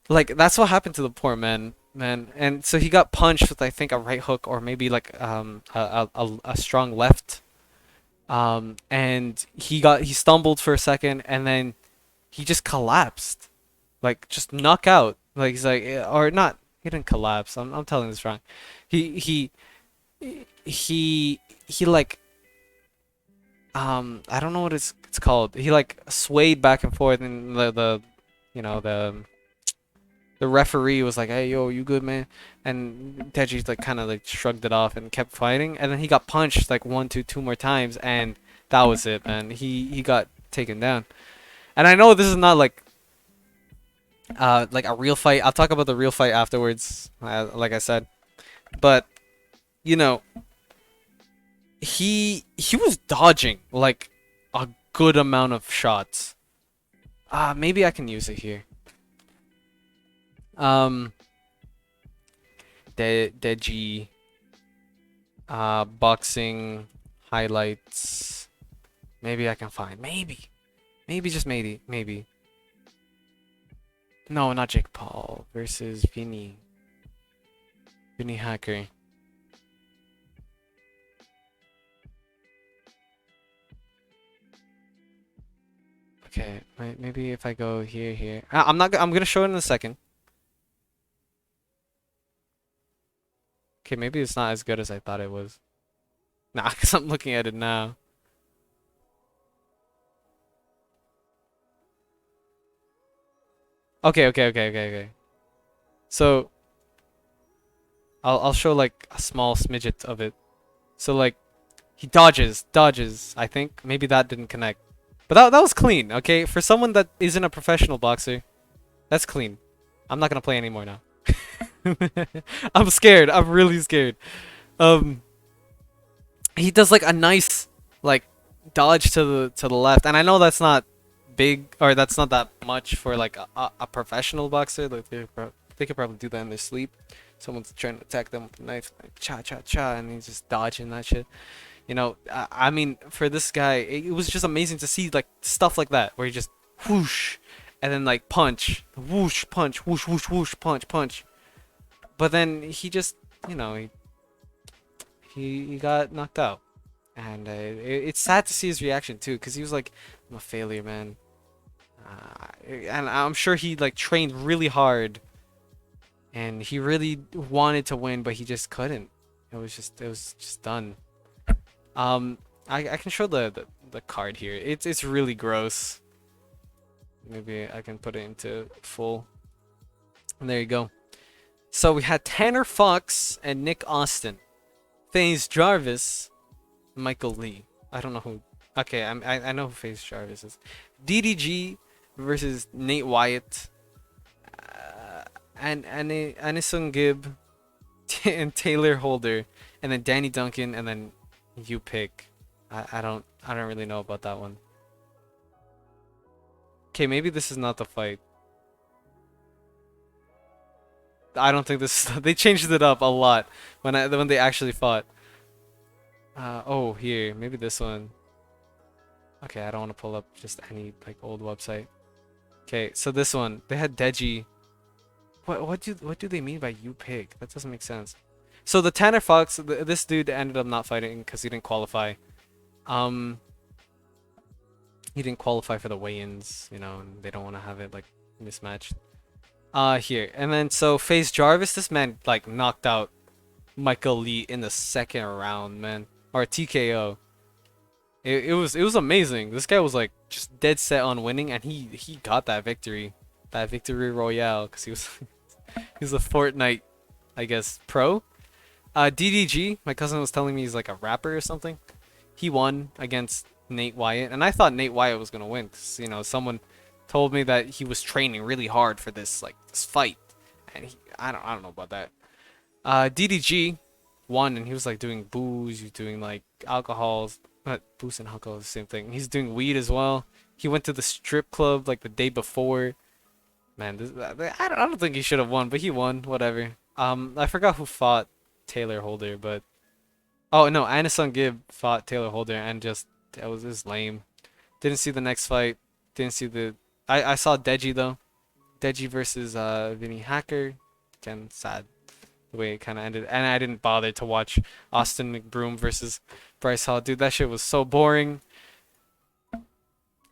Like that's what happened to the poor man. And so he got punched with I think a right hook or maybe like a strong left. And he stumbled for a second and then he just collapsed, like just knock out. Like he's like or not. He didn't collapse. I'm telling this wrong. He like I don't know what it's called. He like swayed back and forth, and the referee was like, "Hey, yo, you good, man?" And Deji like kind of like shrugged it off and kept fighting. And then he got punched like two more times, and that was it, man. He got taken down. And I know this is not like a real fight. I'll talk about the real fight afterwards, like I said. But he was dodging like a good amount of shots. Maybe I can use it here. Deji boxing highlights. Maybe I can find. Maybe just maybe. No, not Jake Paul versus Vinny Hacker. Okay, maybe if I go here. I'm not. I'm gonna show it in a second. Okay, maybe it's not as good as I thought it was. Nah, because I'm looking at it now. Okay. So I'll show like a small smidget of it. So like He dodges. I think maybe that didn't connect, but that was clean. Okay, for someone that isn't a professional boxer, that's clean. I'm not gonna play anymore now. I'm scared. I'm really scared. Um, he does like a nice like dodge to the left, and I know that's not big or that's not that much for like a professional boxer. Like they could probably do that in their sleep. Someone's trying to attack them with a knife, like cha cha cha, and he's just dodging that shit. You know, I mean, for this guy, it was just amazing to see like stuff like that where he just whoosh, and then like punch, whoosh, punch, whoosh, whoosh, whoosh, punch, punch. But then he just, you know, he got knocked out, and it's sad to see his reaction too, because he was like, "I'm a failure, man," and I'm sure he like trained really hard, and he really wanted to win, but he just couldn't. It was just done. Um, I can show the card here. It's really gross. Maybe I can put it into full. And there you go. So we had Tanner Fox and Nick Austin, FaZe Jarvis, Michael Lee. I don't know who. Okay, I know who FaZe Jarvis is. DDG versus Nate Wyatt, and Anison Gibb, and Taylor Holder, and then Danny Duncan, and then you pick. I don't really know about that one. Okay, maybe this is not the fight. I don't think this. They changed it up a lot when they actually fought. Oh, here, maybe this one. Okay, I don't want to pull up just any like old website. Okay, so this one, they had Deji. What do they mean by you pick? That doesn't make sense. So the Tanner Fox, this dude ended up not fighting because he didn't qualify. Um, he didn't qualify for the weigh-ins, you know, and they don't want to have it like mismatched. Here, and then so FaZe Jarvis, this man like knocked out Michael Lee in the second round, man, or TKO. It was amazing. This guy was like just dead set on winning, and he got that victory royale, because he was he was a Fortnite, I guess, pro. DDG, my cousin was telling me he's like a rapper or something. He won against Nate Wyatt, and I thought Nate Wyatt was gonna win, because you know someone told me that he was training really hard for this this fight, and I don't know about that. DDG won, and he was like doing booze, he was doing like alcohols, not booze and alcohol is the same thing. He's doing weed as well. He went to the strip club like the day before. Man, I don't think he should have won, but he won. Whatever. I forgot who fought Taylor Holder, but oh no, Anison Gibb fought Taylor Holder, and that was just lame. Didn't see the next fight. Didn't see the. I saw Deji though. Deji versus Vinny Hacker. Again, sad the way it kind of ended, and I didn't bother to watch Austin McBroom versus Bryce Hall. Dude, that shit was so boring.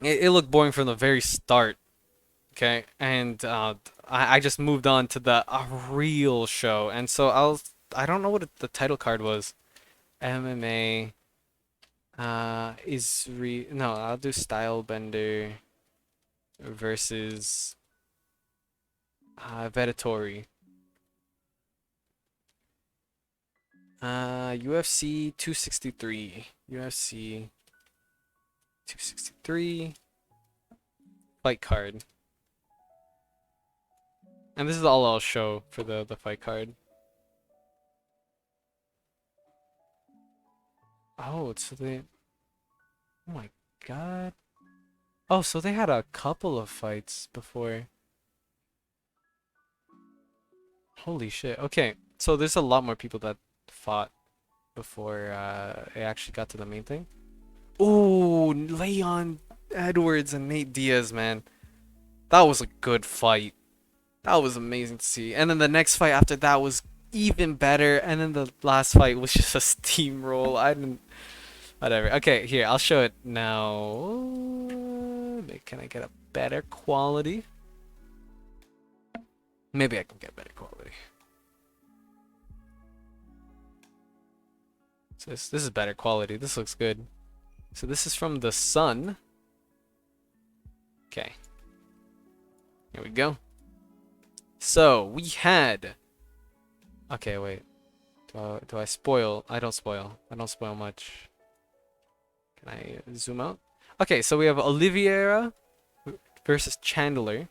It looked boring from the very start. Okay, and I just moved on to the real show, and so I don't know what the title card was. MMA no, I'll do Stylebender versus Vettori. UFC 263. UFC 263 fight card. And this is all I'll show for the fight card. Oh, so they. Oh my god. Oh, so they had a couple of fights before. Holy shit. Okay, so there's a lot more people that fought before it actually got to the main thing. Ooh, Leon Edwards and Nate Diaz, man. That was a good fight. That was amazing to see. And then the next fight after that was even better. And then the last fight was just a steamroll. I didn't. Whatever. Okay, here, I'll show it now. Can I get a better quality? Maybe I can get better quality. So this is better quality. This looks good. So this is from the Sun. Okay. Here we go. So we had. Okay, wait. Do I spoil? I don't spoil. I don't spoil much. Can I zoom out? Okay, so we have Oliveira versus Chandler,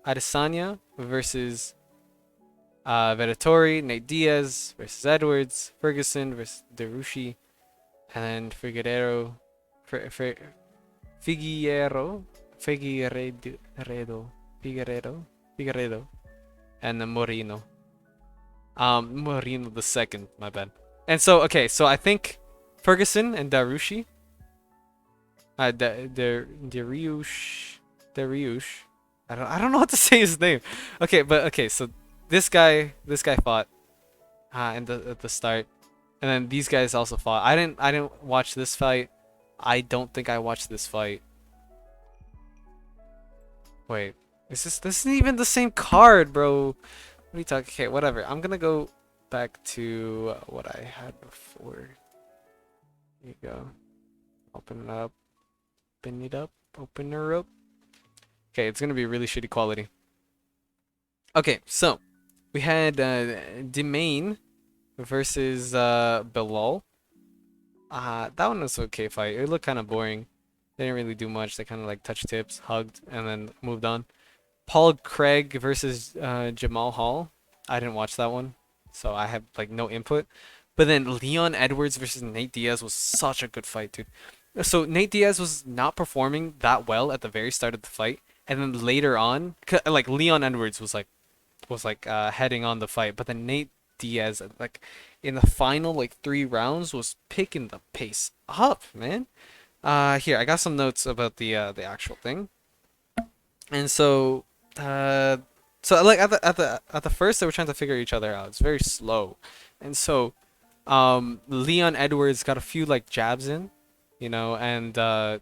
Adesanya versus Vettori, Nate Diaz versus Edwards, Ferguson versus Derushi, and Figueroa, Figueroa, Figueredo, and Moreno. Moreno the second, my bad. And so, okay, so I think Ferguson and Darushi, Dariush. I don't know how to say his name. Okay, but okay, so this guy fought in the at the start, and then these guys also fought. I didn't watch this fight. I don't think I watched this fight. Wait, this isn't even the same card, bro? What are you talking? Okay, whatever. I'm gonna go back to what I had before. Here you go. Open it up. Open it up. Open her up. Okay, it's gonna be really shitty quality. Okay, so we had Demain versus Bilal. That one was okay fight. It looked kind of boring. They didn't really do much. They kind of like touched tips, hugged, and then moved on. Paul Craig versus Jamal Hall. I didn't watch that one, so I have like no input. But then Leon Edwards versus Nate Diaz was such a good fight, dude. So Nate Diaz was not performing that well at the very start of the fight, and then later on, like Leon Edwards was like heading on the fight, but then Nate Diaz like in the final like 3 rounds was picking the pace up, man. Here I got some notes about the actual thing, and so like at the first they were trying to figure each other out. It's very slow, and so Leon Edwards got a few like jabs in, and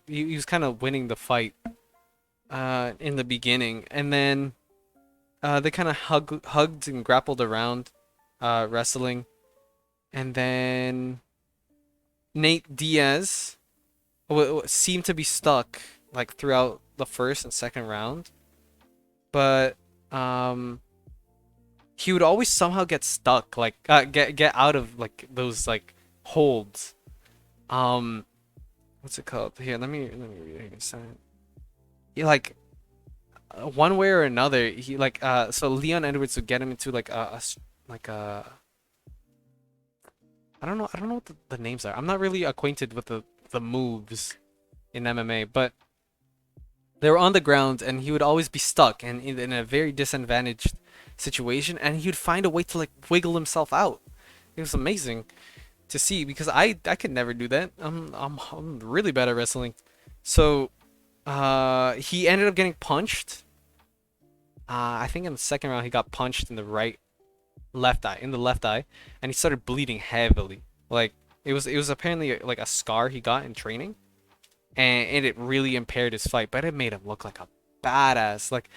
he was kind of winning the fight in the beginning, and then they kind of hugged and grappled around, wrestling, and then Nate Diaz seemed to be stuck like throughout the first and second round, but he would always somehow get stuck, like get out of like those like holds. What's it called? Here, let me read it here. He like one way or another, he like so Leon Edwards would get him into like like a I don't know what the names are. I'm not really acquainted with the moves in MMA, but they were on the ground and he would always be stuck and in a very disadvantaged situation, and he would find a way to like wiggle himself out. It was amazing to see because I could never do that. I'm really bad at wrestling. So he ended up getting punched. I think in the second round he got punched in the left eye, and he started bleeding heavily. Like it was apparently like a scar he got in training, and it really impaired his fight, but it made him look like a badass. Like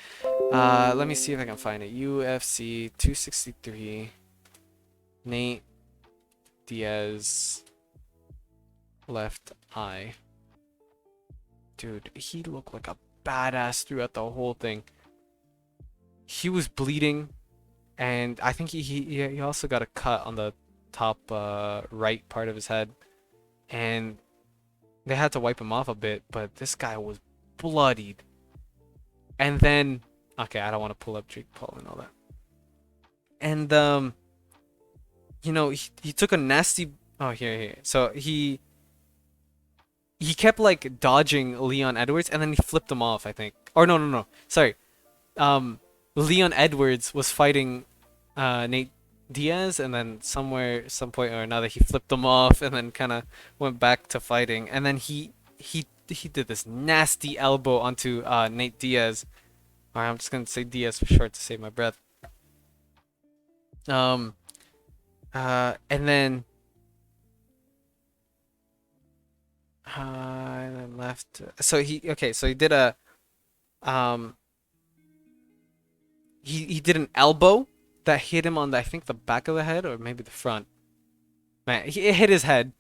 let me see if I can find it. UFC 263 Nate Diaz left eye. Dude, he looked like a badass throughout the whole thing. He was bleeding, and I think he also got a cut on the top right part of his head, and they had to wipe him off a bit, but this guy was bloodied. And then, okay, I don't want to pull up Jake Paul and all that. And he took a nasty. Oh, here. So he kept like dodging Leon Edwards, and then he flipped him off, I think. Or no. Sorry. Leon Edwards was fighting Nate Diaz, and then some point or another, he flipped him off, and then kind of went back to fighting, and then he did this nasty elbow onto Nate Diaz. Or I'm just gonna say Diaz for short to save my breath. And then left. So he did a he did an elbow that hit him on I think the back of the head or maybe the front. Man, it hit his head.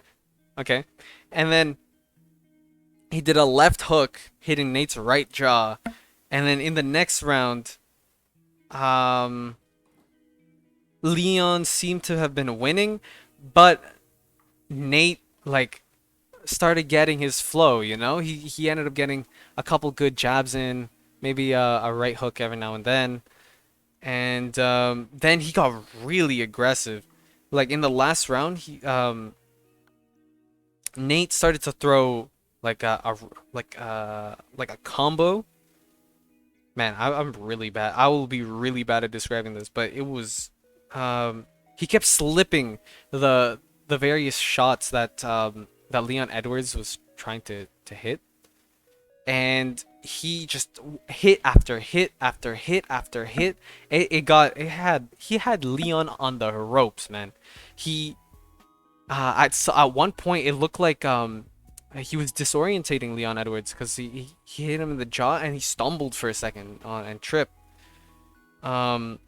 Okay, and then he did a left hook hitting Nate's right jaw, and then in the next round, Leon seemed to have been winning, but Nate like started getting his flow. You know, he ended up getting a couple good jabs in, maybe a right hook every now and then, and then he got really aggressive. Like in the last round, he Nate started to throw like like a combo. Man, I'm really bad. I will be really bad at describing this, but it was he kept slipping the various shots that that Leon Edwards was trying to hit, and he just hit after hit after hit after hit. He had Leon on the ropes, man. He at one point it looked like he was disorientating Leon Edwards because he hit him in the jaw and he stumbled for a second and tripped. Um,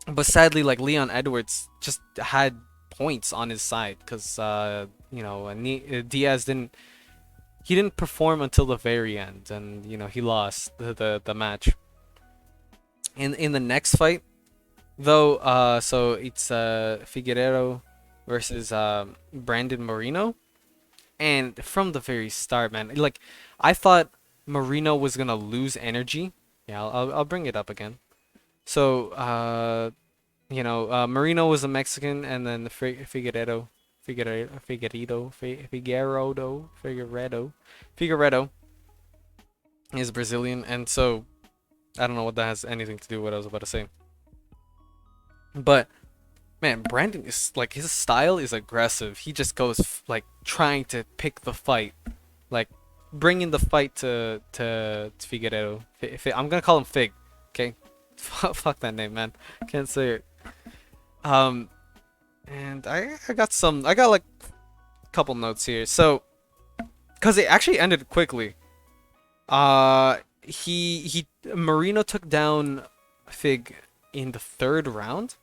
but sadly, like Leon Edwards just had points on his side because you know Diaz didn't perform until the very end, and you know he lost the match. In the next fight, though, so it's Figueroa versus Brandon Moreno. And from the very start, man, like I thought Marino was gonna lose energy. Yeah, I'll bring it up again. So, you know, Marino was a Mexican, and then the Figueredo is Brazilian, and so I don't know what that has anything to do with what I was about to say. But man, Brandon is like his style is aggressive. He just goes like trying to pick the fight, like bringing the fight to Figueredo. I'm gonna call him Fig, okay? Fuck that name, man. Can't say it. Um, and I got like a couple notes here. So, cause it actually ended quickly. He Marino took down Fig in the third round.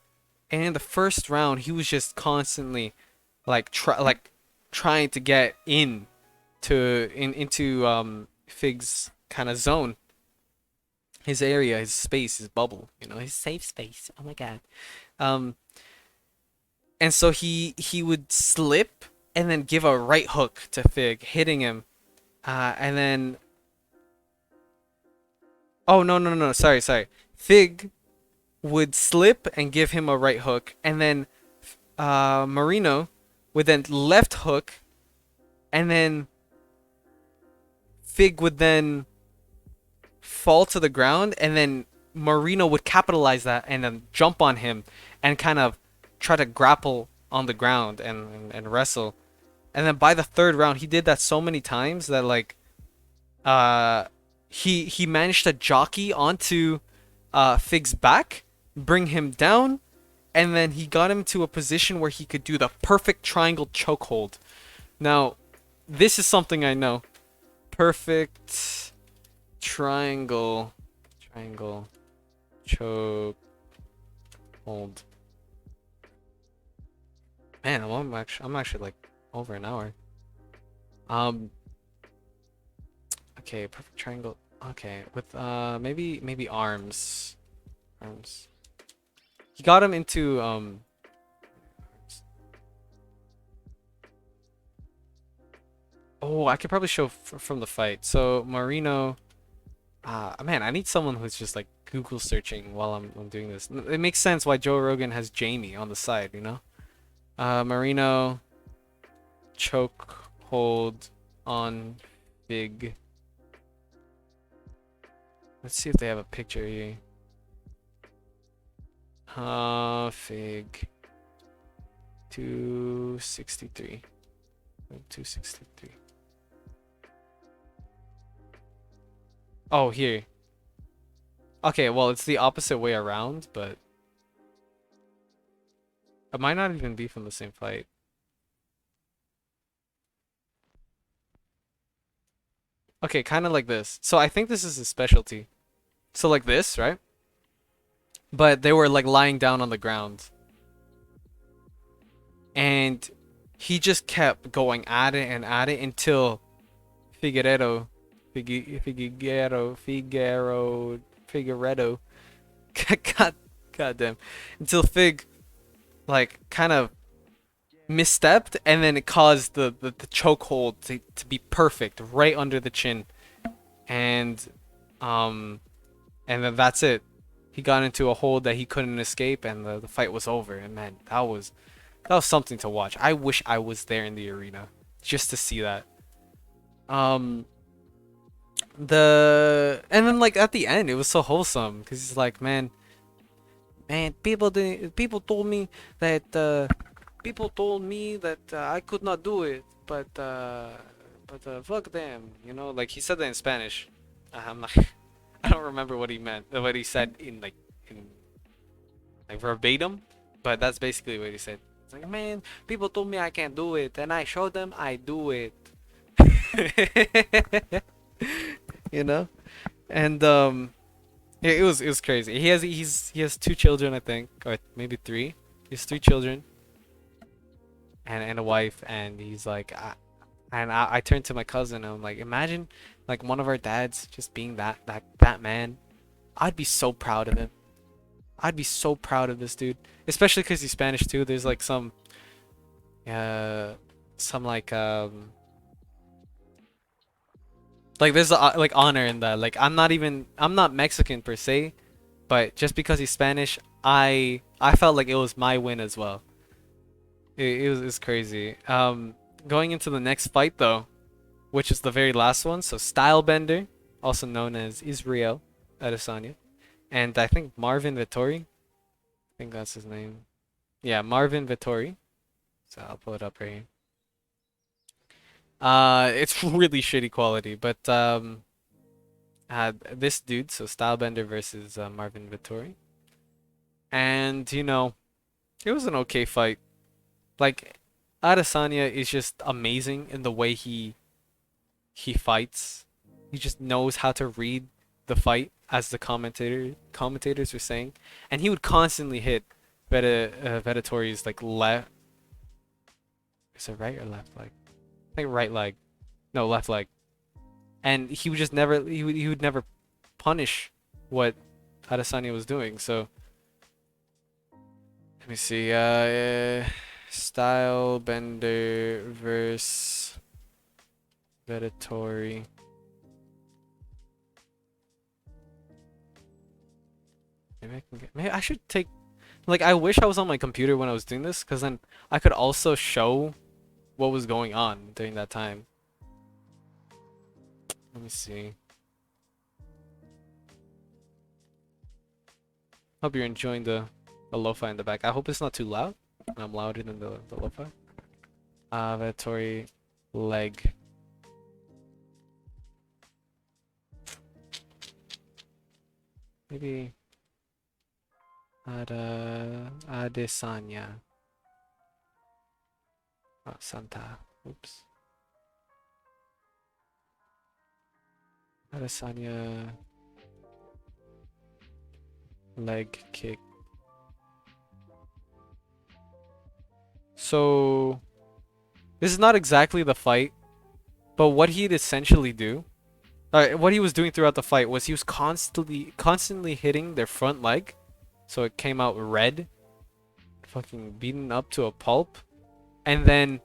And in the first round, he was just constantly like trying to get into Fig's kind of zone, his area, his space, his bubble, you know, his safe space. Oh my god. Um, and so he would slip and then give a right hook to Fig, hitting him. And then oh no, sorry. Fig would slip and give him a right hook, and then Marino would then left hook, and then Fig would then fall to the ground, and then Marino would capitalize that and then jump on him and kind of try to grapple on the ground and wrestle. And then by the third round, he did that so many times that like he managed to jockey onto Fig's back, bring him down, and then he got him to a position where he could do the perfect triangle chokehold. Now, this is something I know. Perfect triangle choke hold. Man, I'm actually like over an hour. Okay, perfect triangle. Okay, with maybe arms. Arms. He got him into oh, I could probably show from the fight. So Marino, man, I need someone who's just like Google searching while I'm doing this. It makes sense why Joe Rogan has Jamie on the side, you know? Marino choke hold on Big. Let's see if they have a picture here. Fig 263. 263. Oh, here. Okay, well, it's the opposite way around, but it might not even be from the same fight. Okay, kind of like this. So I think this is his specialty. So like this, right? But they were like lying down on the ground. And he just kept going at it and at it until Figueredo, God, goddamn, until Fig, like, kind of misstepped, and then it caused the chokehold to be perfect right under the chin, and um and then that's it. He got into a hold that he couldn't escape, and the fight was over. And man, that was something to watch. I wish I was there in the arena just to see that. Um, and then like at the end, it was so wholesome because he's like, man, people told me that I could not do it, but fuck them, you know. Like he said that in Spanish. I'm not. I don't remember what he meant. What he said in like verbatim, but that's basically what he said. It's like, man, people told me I can't do it, and I showed them I do it. You know, and yeah, it was crazy. He has two children, I think, or maybe three. He has three children and a wife, and he's like, I turned to my cousin and I'm like, imagine like one of our dads just being that man. I'd be so proud of him. I'd be so proud of this dude, especially because he's Spanish too. There's like uh, some like there's like honor in that. Like I'm not Mexican per se, but just because he's Spanish, I felt like it was my win as well. It was crazy. Going into the next fight though, which is the very last one. So Stylebender, also known as Israel Adesanya, and I think Marvin Vettori. I think that's his name. Yeah, Marvin Vettori. So I'll pull it up right here. It's really shitty quality, but this dude, so Stylebender versus Marvin Vettori, and it was an okay fight. Like Adesanya is just amazing in the way he fights. He just knows how to read the fight, as the commentators were saying, and he would constantly hit Vedatori's like left. Is it right or left leg? I think right leg. No, left leg. And he would just never he would never punish what Adesanya was doing. So let me see. Style Bender versus Vedatori. Maybe I should take. Like, I wish I was on my computer when I was doing this, because then I could also show what was going on during that time. Let me see. Hope you're enjoying the lo-fi in the back. I hope it's not too loud, and I'm louder than the lo-fi. Vedatori leg. Maybe Adesanya. Oh, Santa. Oops. Adesanya leg kick. So this is not exactly the fight, but what he'd essentially do, what he was doing throughout the fight was he was constantly hitting their front leg, so it came out red, fucking beaten up to a pulp, and then,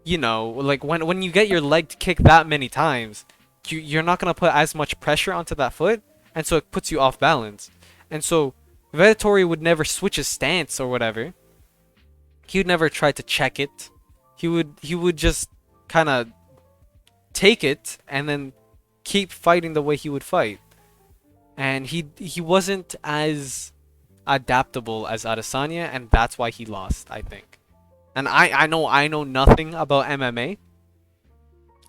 like when you get your leg kicked that many times, you're not gonna put as much pressure onto that foot, and so it puts you off balance, and so Vettori would never switch his stance or whatever. He would never try to check it. He would just kind of take it and then keep fighting the way he would fight. And he wasn't as adaptable as Adesanya, and that's why he lost, I think. And I know nothing about MMA.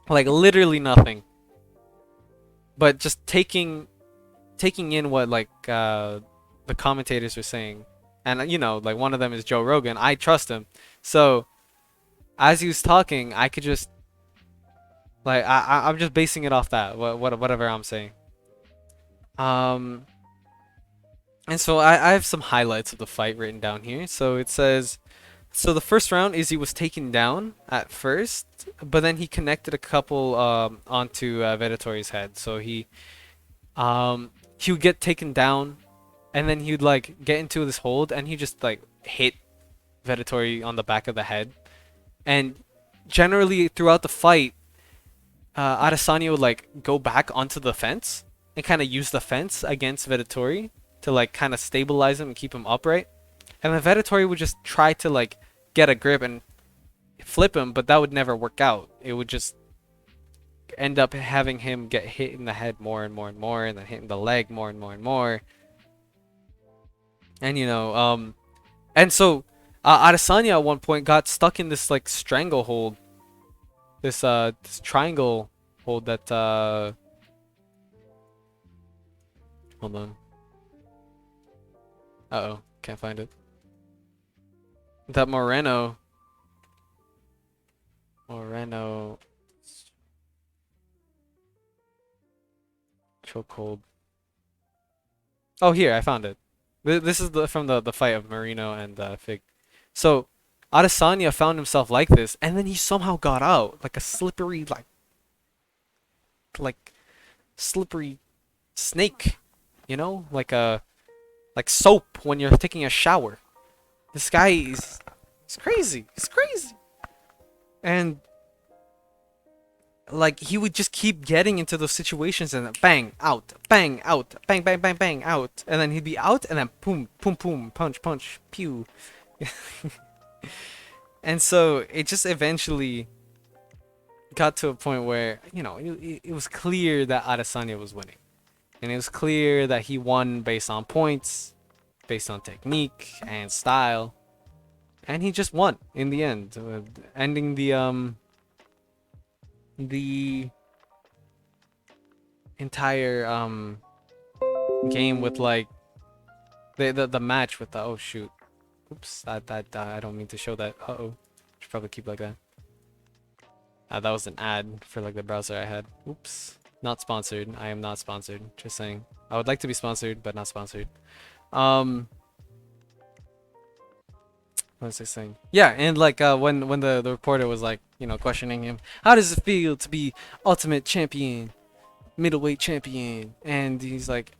Like literally nothing. But just taking in what like the commentators were saying, and like one of them is Joe Rogan. I trust him. So as he was talking, I could just like I'm just basing it off that whatever I'm saying. And so I have some highlights of the fight written down here. So it says, so the first round is he was taken down at first, but then he connected a couple onto Vedatori's head. So he would get taken down, and then he would like get into this hold, and he just like hit Vedatori on the back of the head, And generally throughout the fight, Adesanya would like go back onto the fence and kind of use the fence against Vettori to like kind of stabilize him and keep him upright. And then Vettori would just try to like get a grip and flip him, but that would never work out. It would just end up having him get hit in the head more and more and more, and then hitting the leg more and more and more. And and so Adesanya at one point got stuck in this like stranglehold, this triangle hold that hold on. Uh-oh, can't find it. That Moreno chokehold. Oh, here, I found it. This is from the fight of Marino and Fig. So Adesanya found himself like this, and then he somehow got out like a slippery like slippery snake, like soap when you're taking a shower. This guy is he's crazy. He's crazy. And like he would just keep getting into those situations and then bang out, bang out, bang bang bang bang out, and then he'd be out and then boom boom boom punch punch pew. And so it just eventually got to a point where it was clear that Adesanya was winning, and it was clear that he won based on points, based on technique and style, and he just won in the end, ending the entire game with like the match with the oh shoot, oops, I don't mean to show that. Should probably keep like that. That was an ad for like the browser I had. Oops, not sponsored. I am not sponsored, just saying. I would like to be sponsored but not sponsored. What was I saying? Yeah, and like when the reporter was like, questioning him, how does it feel to be ultimate champion, middleweight champion? And he's like,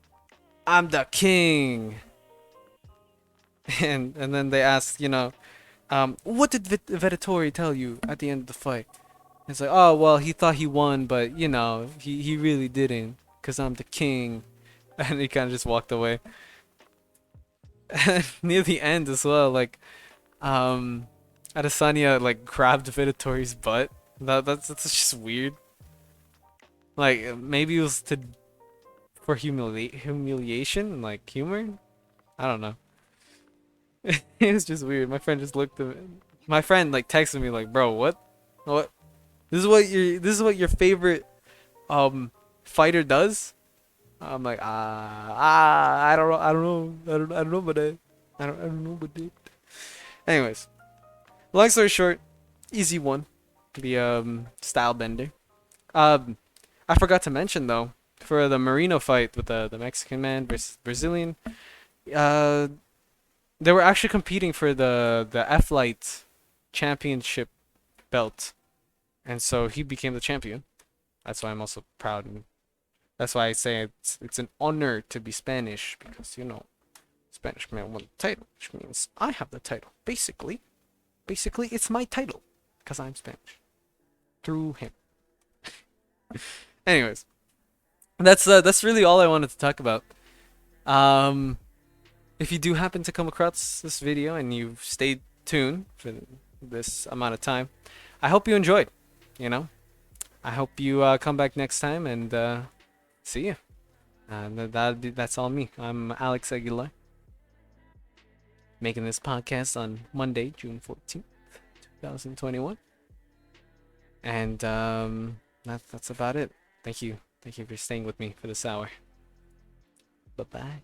I'm the king. And then they asked, what did Vettori tell you at the end of the fight? It's like, oh well, he thought he won, but he really didn't, cause I'm the king. And he kind of just walked away. And near the end as well, like Adesanya like grabbed Vettori's butt. That's just weird. Like maybe it was for humiliation, like humor. I don't know. It was just weird. My friend just looked at me. My friend like texted me like, bro, what? This is what your favorite fighter does? I'm like, I don't know about that. I don't know about that. Anyways, long story short, easy one. The style bender. I forgot to mention though, for the Marino fight with the Mexican man versus Brazilian, they were actually competing for the F-Light championship belt, and so he became the champion. That's why I'm also proud, and that's why I say it's an honor to be Spanish, because Spanish man won the title, which means I have the title. Basically it's my title because I'm Spanish through him. Anyways, that's really all I wanted to talk about. If you do happen to come across this video and you've stayed tuned for this amount of time, I hope you enjoyed. I hope you come back next time, and see you. That's all me. I'm Alex Aguilar, making this podcast on Monday, June 14th, 2021. And that's about it. Thank you for staying with me for this hour. Bye bye.